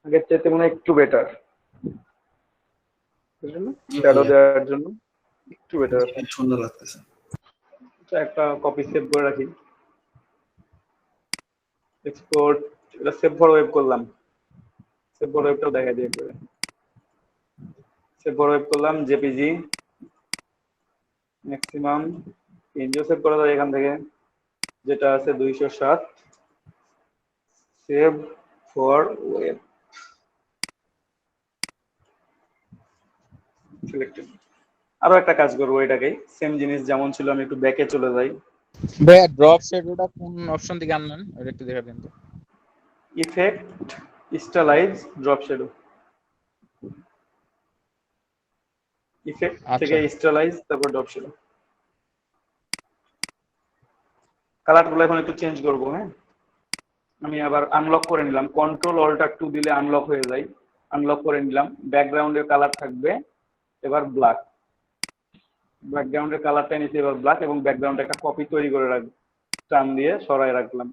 আগের চাইতে মনে হয় একটু বেটার, শ্যাডো দেওয়ার জন্য একটু বেটার আছে। সুন্দর লাগতেছে। একটা কপি সেভ করে রাখি, এক্সপোর্ট, এটা সেভ ফর ওয়েব করলাম, সেভ ফর ওয়েবটাও দেখা দিয়ে করে সেভ ফর ওয়েব করলাম, জেপিজি ম্যাক্সিমাম এনজিও সেভ করা যায় এখান থেকে, যেটা আছে 207, সেভ ফর ওয়েব সিলেক্টেড। আরো একটা কাজ করবো, এটাকে সেম জিনিস যেমন ছিল, আমি একটু ব্যাকে চলে যাই। ভাইয়া ড্রপ শ্যাডোটা কোন অপশন থেকে আনলেন ওটা একটু দেখা দেন তো। Effect, stylise, drop shadow, effect থেকে আচ্ছা স্টাইলাইজ, তারপর ড্রপ শ্যাডো। কালার গুলো এখন একটু চেঞ্জ করবো। হ্যাঁ, আমি আবার আনলক করে নিলাম, Ctrl+Alt+2 দিলে আনলক হয়ে যায়, আনলক করে নিলাম। ব্যাকগ্রাউন্ডের কালার থাকবে এবার ব্ল্যাক, ব্যাকগ্রাউন্ডের কালারটা নিচে এবার ব্ল্যাক, এবং ব্যাকগ্রাউন্ডে একটা কপি তৈরি করে রাখবো, টান দিয়ে সরাই রাখলাম,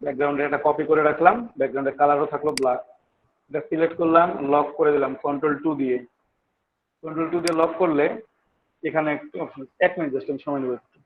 ব্যাকগ্রাউন্ডে একটা কপি করে রাখলাম, ব্যাকগ্রাউন্ডের কালারও থাকলো ব্ল্যাক। এটা সিলেক্ট করলাম, লক করে দিলাম Ctrl+2 দিয়ে, Ctrl+2 দিয়ে লক করলে এখানে একটু অপশন, 1 মিনিট জাস্ট আমি সময় নেব একটু।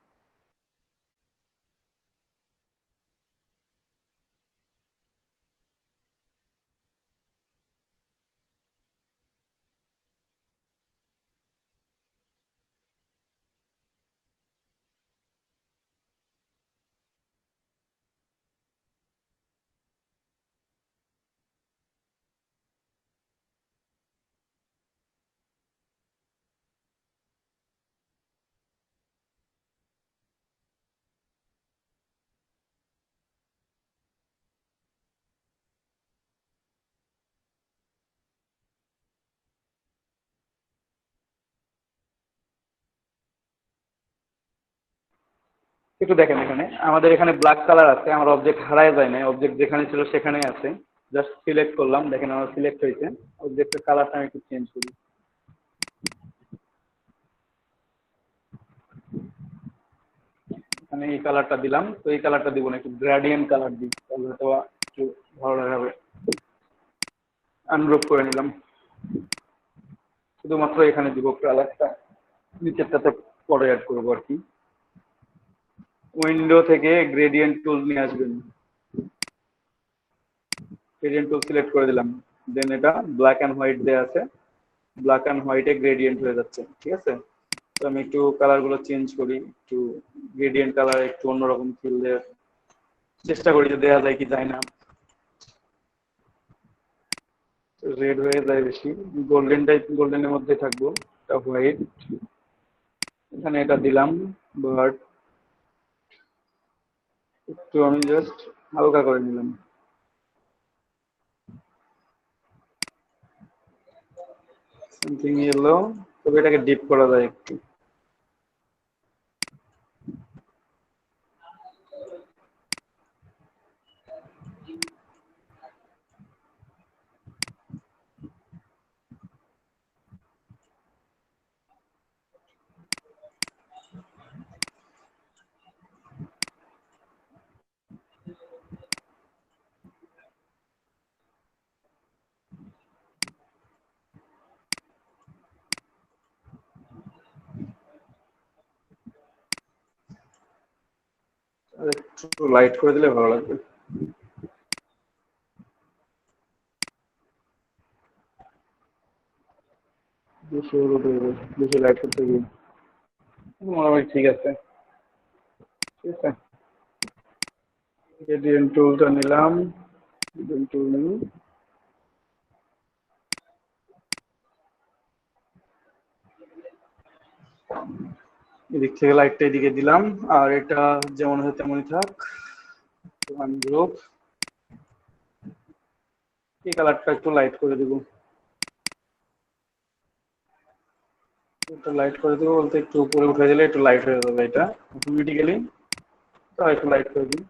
একটু দেখেন, এখানে আমাদের এখানে ব্ল্যাক কালার আছে, আমার অবজেক্ট হারায় যায় না, অবজেক্ট যেখানে ছিল সেখানেই আছে। জাস্ট সিলেক্ট করলাম, দেখেন আমার সিলেক্ট হয়েছে। অবজেক্টের কালারটা আমি একটু চেঞ্জ করি, আমি এই কালারটা দিলাম, তো এই কালারটা দিব না, একটু গ্রেডিয়েন্ট কালার দিই, তাহলে হয়তো একটু ভালো দেখাবে। আনগ্রুপ করে নিলাম, শুধুমাত্র এখানে দিব কালারটা, নিচেরটাতে পরে অ্যাড করবো আর কি। উইন্ডো থেকে গ্রেডিয়েন্ট টুল নিয়ে আসবেন, গ্রেডিয়েন্ট টুল সিলেক্ট করে দিলাম, দেন এটা ব্ল্যাক এন্ড হোয়াইট দেয়া আছে, ব্ল্যাক এন্ড হোয়াইটে গ্রেডিয়েন্ট হয়ে যাচ্ছে, ঠিক আছে। তো আমি একটু কালার গুলো চেঞ্জ করি, একটু গ্রেডিয়েন্ট কালার একটু অন্যরকম ফিল দেওয়ার চেষ্টা করি, যে দেওয়া যায় কি যায় না। রেড হয়ে যায় বেশি, গোল্ডেন টাইপ, গোল্ডেনের মধ্যে থাকবো, এটা হোয়াইট, এখানে এটা দিলাম, বাট একটু আমি জাস্ট হালকা করে নিলাম। সামথিং ইয়েলো, তবে এটাকে ডিপ করা যায় একটু। আর একটু লাইট করে দিলে ভালো লাগবে। বেশি হলুদ হয়ে যাবে, বেশি লাইট করতে গিয়ে মোটামুটি ঠিক আছে, ঠিক আছে। গ্রেডিয়েন্ট টুলটা নিলাম, গ্রেডিয়েন্ট টুল নিই, এদিক থেকে লাইটটা এদিকে দিলাম, আর এটা যেমন হয় তেমনই থাক। গ্রুপ এই কালারটা একটু লাইট করে দিব, একটু লাইট করে দেবো বলতে একটু উপরে উঠে দিলে একটু লাইট হয়ে যাবে, এটা অটোমেটিক্যালি, তাও একটু লাইট করে দিই।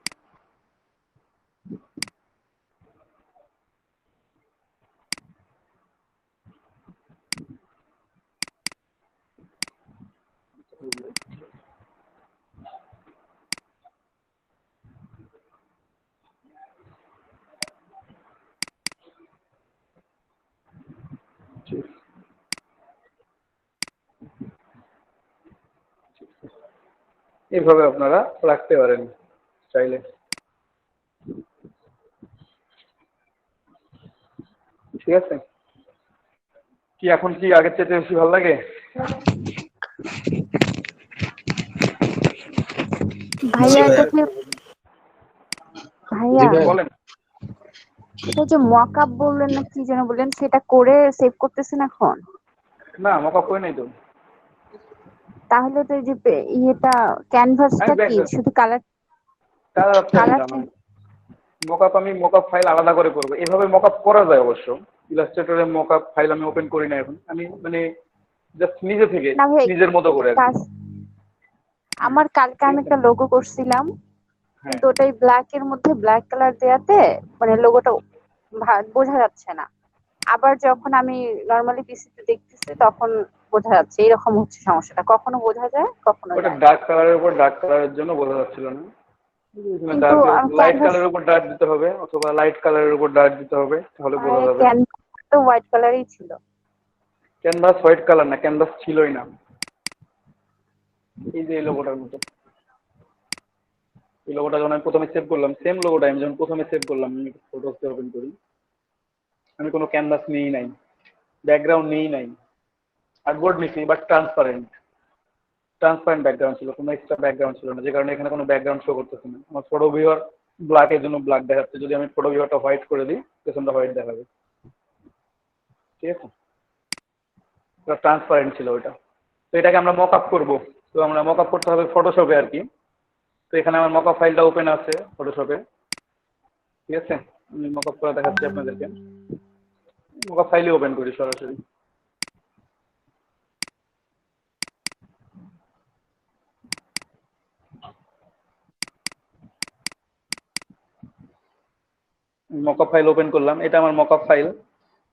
এইভাবে আপনারা রাখতে পারেন চাইলে, ঠিক আছে। কি এখন কি আগের চাইতে বেশি ভালো লাগে? ভাইয়া এটা কি ভাইয়া বলেন। এটা যে মকআপ বললেন না কি যেন বললেন, সেটা করে সেভ করতেছেন এখন? না মকআপ করে নাই তো। তাহলে তো এই যে ইয়েটা ক্যানভাসটা আমি কি শুধু কালার কালার মকআপ, আমি মকআপ ফাইল আলাদা করে করবো, এভাবে মকআপ করা যায় অবশ্য। ইলাস্ট্রেটরে মকআপ ফাইল আমি ওপেন করি না এখন, আমি মানে জাস্ট নিজে থেকে না ভাই, নিজের মতো করে আর কি। আমার কালকে আমি একটা লোগো করছিলাম, হ্যাঁ, কিন্তু ওটাই ব্ল্যাক এর মধ্যে ব্ল্যাক কালার দেয়াতে মানে লোগোটা বোঝা যাচ্ছে না। আবার যখন আমি নরমালি পিসিতে দেখতেছি তখন বোঝা যাচ্ছে, এরকম হচ্ছে সমস্যাটা, কখনো বোঝা যায় কখনো ওটা যায় না। ডার্ক কালারের উপর ডার্ক কালারের জন্য বোঝা যাচ্ছিল না। কিন্তু লাইট কালারের উপর ডার্ক দিতে হবে, অথবা লাইট কালারের উপর ডার্ক দিতে হবে, তাহলে বোঝা যাবে। ক্যানভাস তো হোয়াইট কালারই ছিল। ক্যানভাস হোয়াইট কালার না, ক্যানভাস ছিলই না। এই যে এই লোগোটার মতো, এই লোগোটা যখন আমি প্রথমে সেভ করলাম, সেম লোগোটা আমি যখন প্রথমে সেভ করলাম, আমি ফটোসে ওপেন করি, আমি কোনো ক্যানভাস নিই নাই, ব্যাকগ্রাউন্ড নিই নাই, আর্টবোর্ড নিছি, বাট ট্রান্সপারেন্ট ব্যাকগ্রাউন্ড ছিল, কোনো এক্সট্রা ব্যাকগ্রাউন্ড ছিল না, যে কারণে এখানে কোনো ব্যাকগ্রাউন্ড শো করতেছে না। আমার ফটো ভিউয়ার ব্ল্যাক এর জন্য ব্ল্যাক দেখাচ্ছে, যদি আমি ফটো ভিউয়ারটা হোয়াইট করে দিই পেছনটা হোয়াইট দেখাবে, ঠিক আছে। ওটা ট্রান্সপারেন্ট ছিল ওইটা। তো এটাকে আমরা মক আপ করবো, তো আমরা মক আপ করতে হবে ফটোশপে আর কি। তো এখানে আমার মক আপ ফাইলটা ওপেন আছে ফটোশপে, ঠিক আছে। আমি মক আপ করে দেখাচ্ছি আপনাদেরকে, মক আপ ফাইলই ওপেন করি সরাসরি। মকআপ ফাইল ওপেন করলাম, এটা আমার মকআপ ফাইল।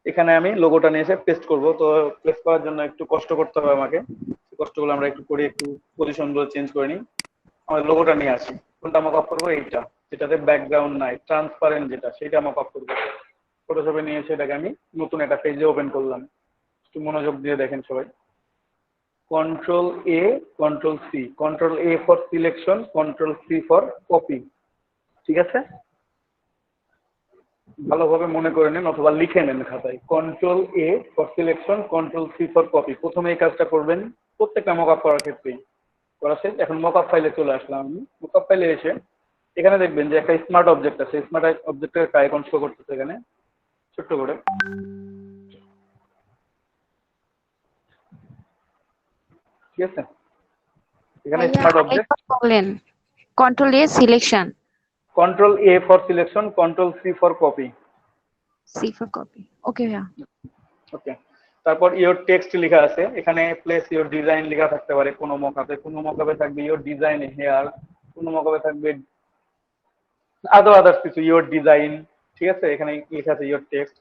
এখানে আমি লোগোটা নিয়ে এসে পেস্ট করব, তো পেস্ট করার জন্য একটু কষ্ট করতে হবে আমাকে, কষ্টগুলো আমরা একটু করি, একটু পজিশন গুলো চেঞ্জ করে নিই। আমাদের লোগোটা নিয়ে আসি, কোনটা মকআপ করবো, এইটা যেটাতে ব্যাকগ্রাউন্ড নাই, ট্রান্সপারেন্ট যেটা, সেটা মকআপ করবো। ফটোশপে নিয়ে এসে এটাকে আমি নতুন একটা পেজে ওপেন করলাম। একটু মনোযোগ দিয়ে দেখেন সবাই। Control A, control C, control A for selection, control C for copy. ঠিক আছে, ভালোভাবে মনে করে নেন অথবা লিখে নেন খাতায়। Control A for selection, control C for copy. প্রথমে এই কাজটা করবেন প্রত্যেকটা মকআপ করার ক্ষেত্রেই। করা শেষ। এখন মকআপ ফাইলে চলে আসলাম আমি। মকআপ ফাইলে এসে এখানে দেখবেন যে একটা স্মার্ট অবজেক্ট আছে। স্মার্ট অবজেক্টের একটা আইকন শো করতেছে এখানে ছোট্ট করে। ঠিক আছে, এখানে ভাইয়া স্মার্ট অবজেক্ট। আরেকবার বলেন। Control A selection, control A for selection, control C for copy. C for copy. Okay ভাইয়া। ওকে, তারপর ইওর টেক্সট লেখা আছে এখানে। প্লেস ইওর ডিজাইন লেখা থাকতে পারে কোনো মকআপে। কোনো মকআপে থাকবে ইওর ডিজাইন হেয়ার, কোনো মকআপে থাকবে আদার্স কিছু, ইওর ডিজাইন। ঠিক আছে, এখানে লেখা আছে your text,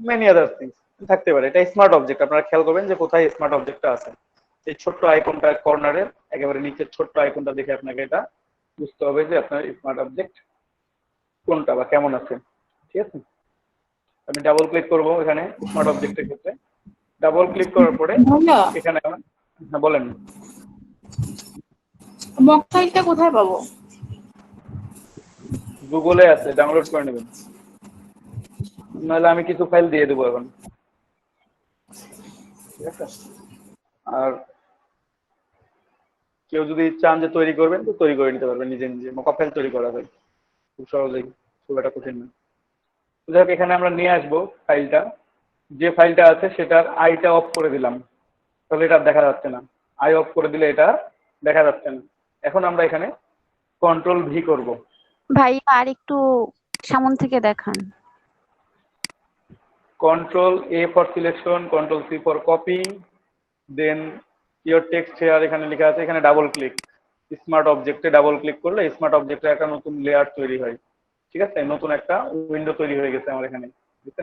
many other things থাকতে পারে। এটা স্মার্ট অবজেক্ট। আপনারা খেয়াল করবেন যে কোথায় স্মার্ট অবজেক্টটা আছে। এই ছোট্ট আইকনটা কর্নারের একেবারে নিচের ছোট্ট আইকনটা দেখে আপনাকে এটা বুঝতে হবে যে আপনার স্মার্ট অবজেক্ট কোনটা বা কেমন আছে। ঠিক আছে, আমি ডাবল ক্লিক করবো এখানে স্মার্ট অবজেক্টের ক্ষেত্রে। ডাবল ক্লিক করার পরে ভাইয়া এখানে হ্যাঁ বলেন। মক ফাইলটা কোথায় পাবো? গুগলে আছে, ডাউনলোড করে নেবেন। নাহলে আমি কিছু ফাইল দিয়ে দেবো এখন। ঠিক আছে, আর কেউ যদি চান যে তৈরি করবেন তো তৈরি করে নিতে পারবেন নিজে নিজে। মকআপ ফাইল তৈরি করা যায় খুব সহজেই, খুব একটা কঠিন না। যাই হোক, এখানে আমরা নিয়ে আসবো ফাইলটা। যে ফাইলটা আছে সেটার আইটা অফ করে দিলাম, তাহলে এটা দেখা যাচ্ছে না। আই অফ করে দিলে এটা দেখা যাচ্ছে না। এখন আমরা এখানে কন্ট্রোল ভি করব। ভাইয়া আর একটু সামন থেকে দেখান। Control A for selection, control C for copy, then your text here এখানে লেখা আছে। এখানে ডাবল ক্লিক, স্মার্ট অবজেক্টে ডাবল ক্লিক করলে স্মার্ট অবজেক্টের একটা নতুন লেয়ার তৈরি হয়। ঠিক আছে, নতুন একটা উইন্ডো তৈরি হয়ে গেছে আমার এখানে।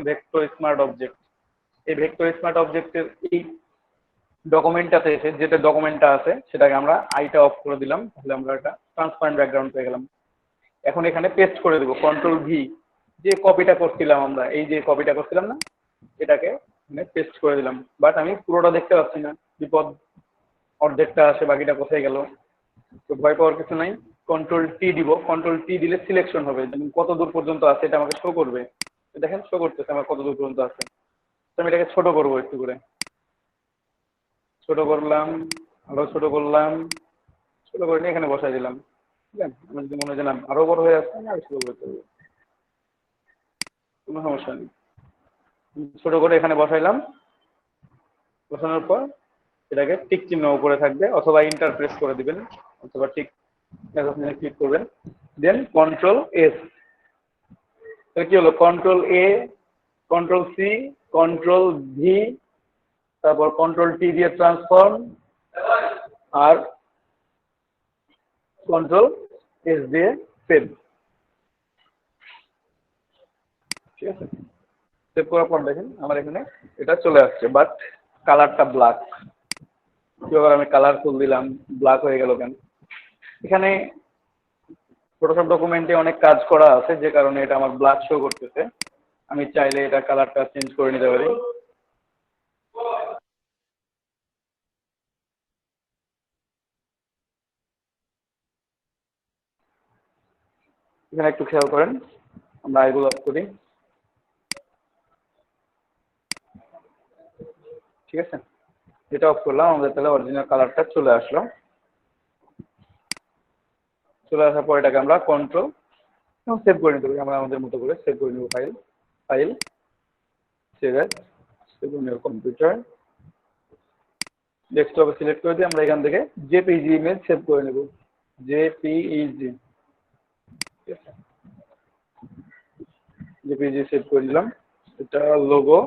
Vector smart object. এই ভেক্টর স্মার্ট অবজেক্টের এই ডকুমেন্টটাতে এসে যেটা ডকুমেন্টটা আছে সেটাকে আমরা আইটা অফ করে দিলাম, তাহলে আমরা একটা ট্রান্সপারেন্ট ব্যাকগ্রাউন্ড পেয়ে গেলাম। এখন এখানে পেস্ট করে দেবো কন্ট্রোল ভি। যে কপিটা করছিলাম আমরা, এই যে কপিটা করছিলাম না, এটাকে পেস্ট করে দিলাম। বাট আমি পুরোটা দেখতে পাচ্ছি না, বিপদ, অর্ধেকটা আসে, বাকিটা কোথায় গেল। তো ভয় পাওয়ার কিছু নাই। কন্ট্রোল টি দিব। কন্ট্রোল টি দিলে সিলেকশন হবে, কত দূর পর্যন্ত আছে এটা আমাকে শো করবে। দেখেন শো করতেছে আমার কত দূর পর্যন্ত আছে। তো আমি এটাকে ছোট করবো একটু করে। ছোট করলাম, আরো ছোট করলাম, ছোট করে নিয়ে এখানে বসাই দিলাম। ঠিক আছে, আমার যদি মনে হয় যে না আরো বড় হয়ে আসছে, আমি আরো ছোট করে দেবো, কোনো সমস্যা নেই। ছোট করে এখানে বসাইলাম। বসানোর পর এটাকে টিক চিহ্ন উপরে থাকবে, অথবা ইন্টার প্রেস করে দিবেন, অথবা টিক ক্লিক করবেন। দেন কন্ট্রোল এস। কি হলো? Control A, control C, control V, তারপর কন্ট্রোল টি দিয়ে ট্রান্সফর্ম, আর কন্ট্রোল এস দিয়ে সেভ। ঠিক আছে, সেভ করার পর দেখেন আমার এখানে এটা চলে আসছে, বাট কালারটা ব্ল্যাক। এবার আমি কালার ফুল দিলাম, ব্ল্যাক হয়ে গেল কেন? এখানে ফটোশপ ডকুমেন্টে অনেক কাজ করা আছে, যে কারণে এটা আমার ব্ল্যাক শো করতেছে। আমি চাইলে এটা কালারটা চেঞ্জ করে নিতে পারি। এখানে একটু খেয়াল করেন, আমরা এগুলো অফ করি। ঠিক আছে, এটা অফ করলাম, আমাদের তাহলে অরিজিনাল কালারটা চলে আসলো। চলে আসার পর এটাকে আমরা কন্ট্রোল সেভ করে নিতে পারি। আমরা আমাদের মতো করে সেভ করে নেব। File save age, save on your computer. ডেস্কটপে সিলেক্ট করে দিয়ে আমরা এখান থেকে জেপিজি ইমেজ সেভ করে নেব। জেপিইজি, জেপিজি সেভ করে দিলাম। এটা লোগো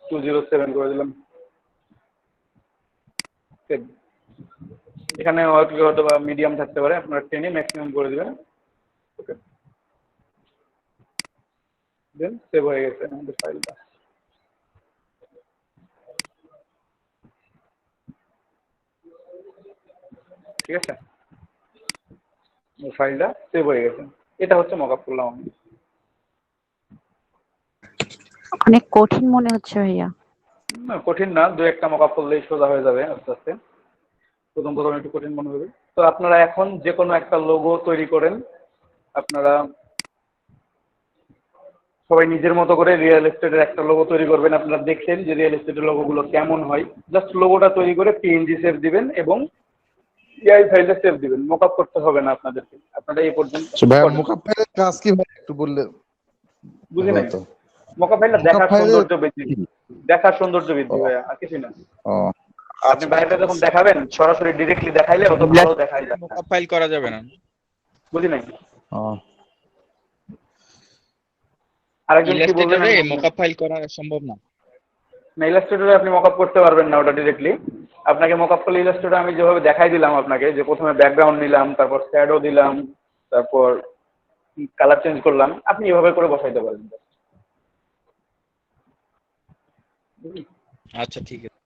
207 করে দিলাম। সেভ। এখানে হয়তো বা মিডিয়াম থাকতে পারে, আপনারা টেনে ম্যাক্সিমাম করে দিবেন। ওকে, দেন সেভ হয়ে গেছে আমাদের ফাইলটা। ঠিক আছে, ফাইলটা সেভ হয়ে গেছে। এটা হচ্ছে মকআপ করলাম আমি। অনেক কঠিন মনে হচ্ছে ভাইয়া। না কঠিন না, দু একটা মকআপ করলেই সোজা হয়ে যাবে আস্তে আস্তে। প্রথম প্রথম একটু কঠিন মনে হবে। তো আপনারা এখন যে কোনো একটা লোগো তৈরি করেন। আপনারা সবাই নিজের মতো করে রিয়েল এস্টেটের একটা লোগো তৈরি করবেন। আপনারা দেখছেন যে রিয়েল এস্টেটের লোগোগুলো কেমন হয়। জাস্ট লোগোটা তৈরি করে পিএনজি সেভ দিবেন এবং ইআই ফাইলে সেভ দিবেন। মকআপ করতে হবে না আপনাদেরকে। আপনারা এই পর্যন্ত ভাই করেন। মোকআপ ফাইলের কাজ কি ভাই একটু বললে বুঝি ভালো নাই। হতো। মকআপ ফাইলটা মোকআপ দেখার ফাইলের সৌন্দর্য বৃদ্ধি, দেখার সৌন্দর্য বৃদ্ধি ভাইয়া, আর কিছু না। ও আপনি বাইরে যখন দেখাবেন সরাসরি ডিরেক্টলি দেখাইলে অত ভালো দেখাই যায় না। মকআপ ফাইল করা যাবে না। বুঝি নাই। ও আরেকজন কি বললেন? ইলাস্ট্রেটরে মকআপ ফাইল করা সম্ভব না। না, ইলাস্ট্রেটরে আপনি মকআপ করতে পারবেন না ওটা ডিরেক্টলি। আপনাকে মকআপ করলে ইলাস্ট্রেটরে আমি যেভাবে দেখাই দিলাম আপনাকে, যে প্রথমে ব্যাকগ্রাউন্ড নিলাম, তারপর শ্যাডো দিলাম, তারপর কালার চেঞ্জ করলাম, আপনি এভাবে করে বসাইতে পারেন। আচ্ছা ঠিক আছে।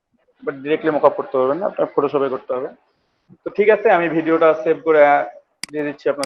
বাট ডিরেক্টলি মকআপ করতে পারবেন না, আপনার ফটোশপে করতে হবে। তো ঠিক আছে, আমি ভিডিওটা সেভ করে দিয়ে দিচ্ছি আপনার।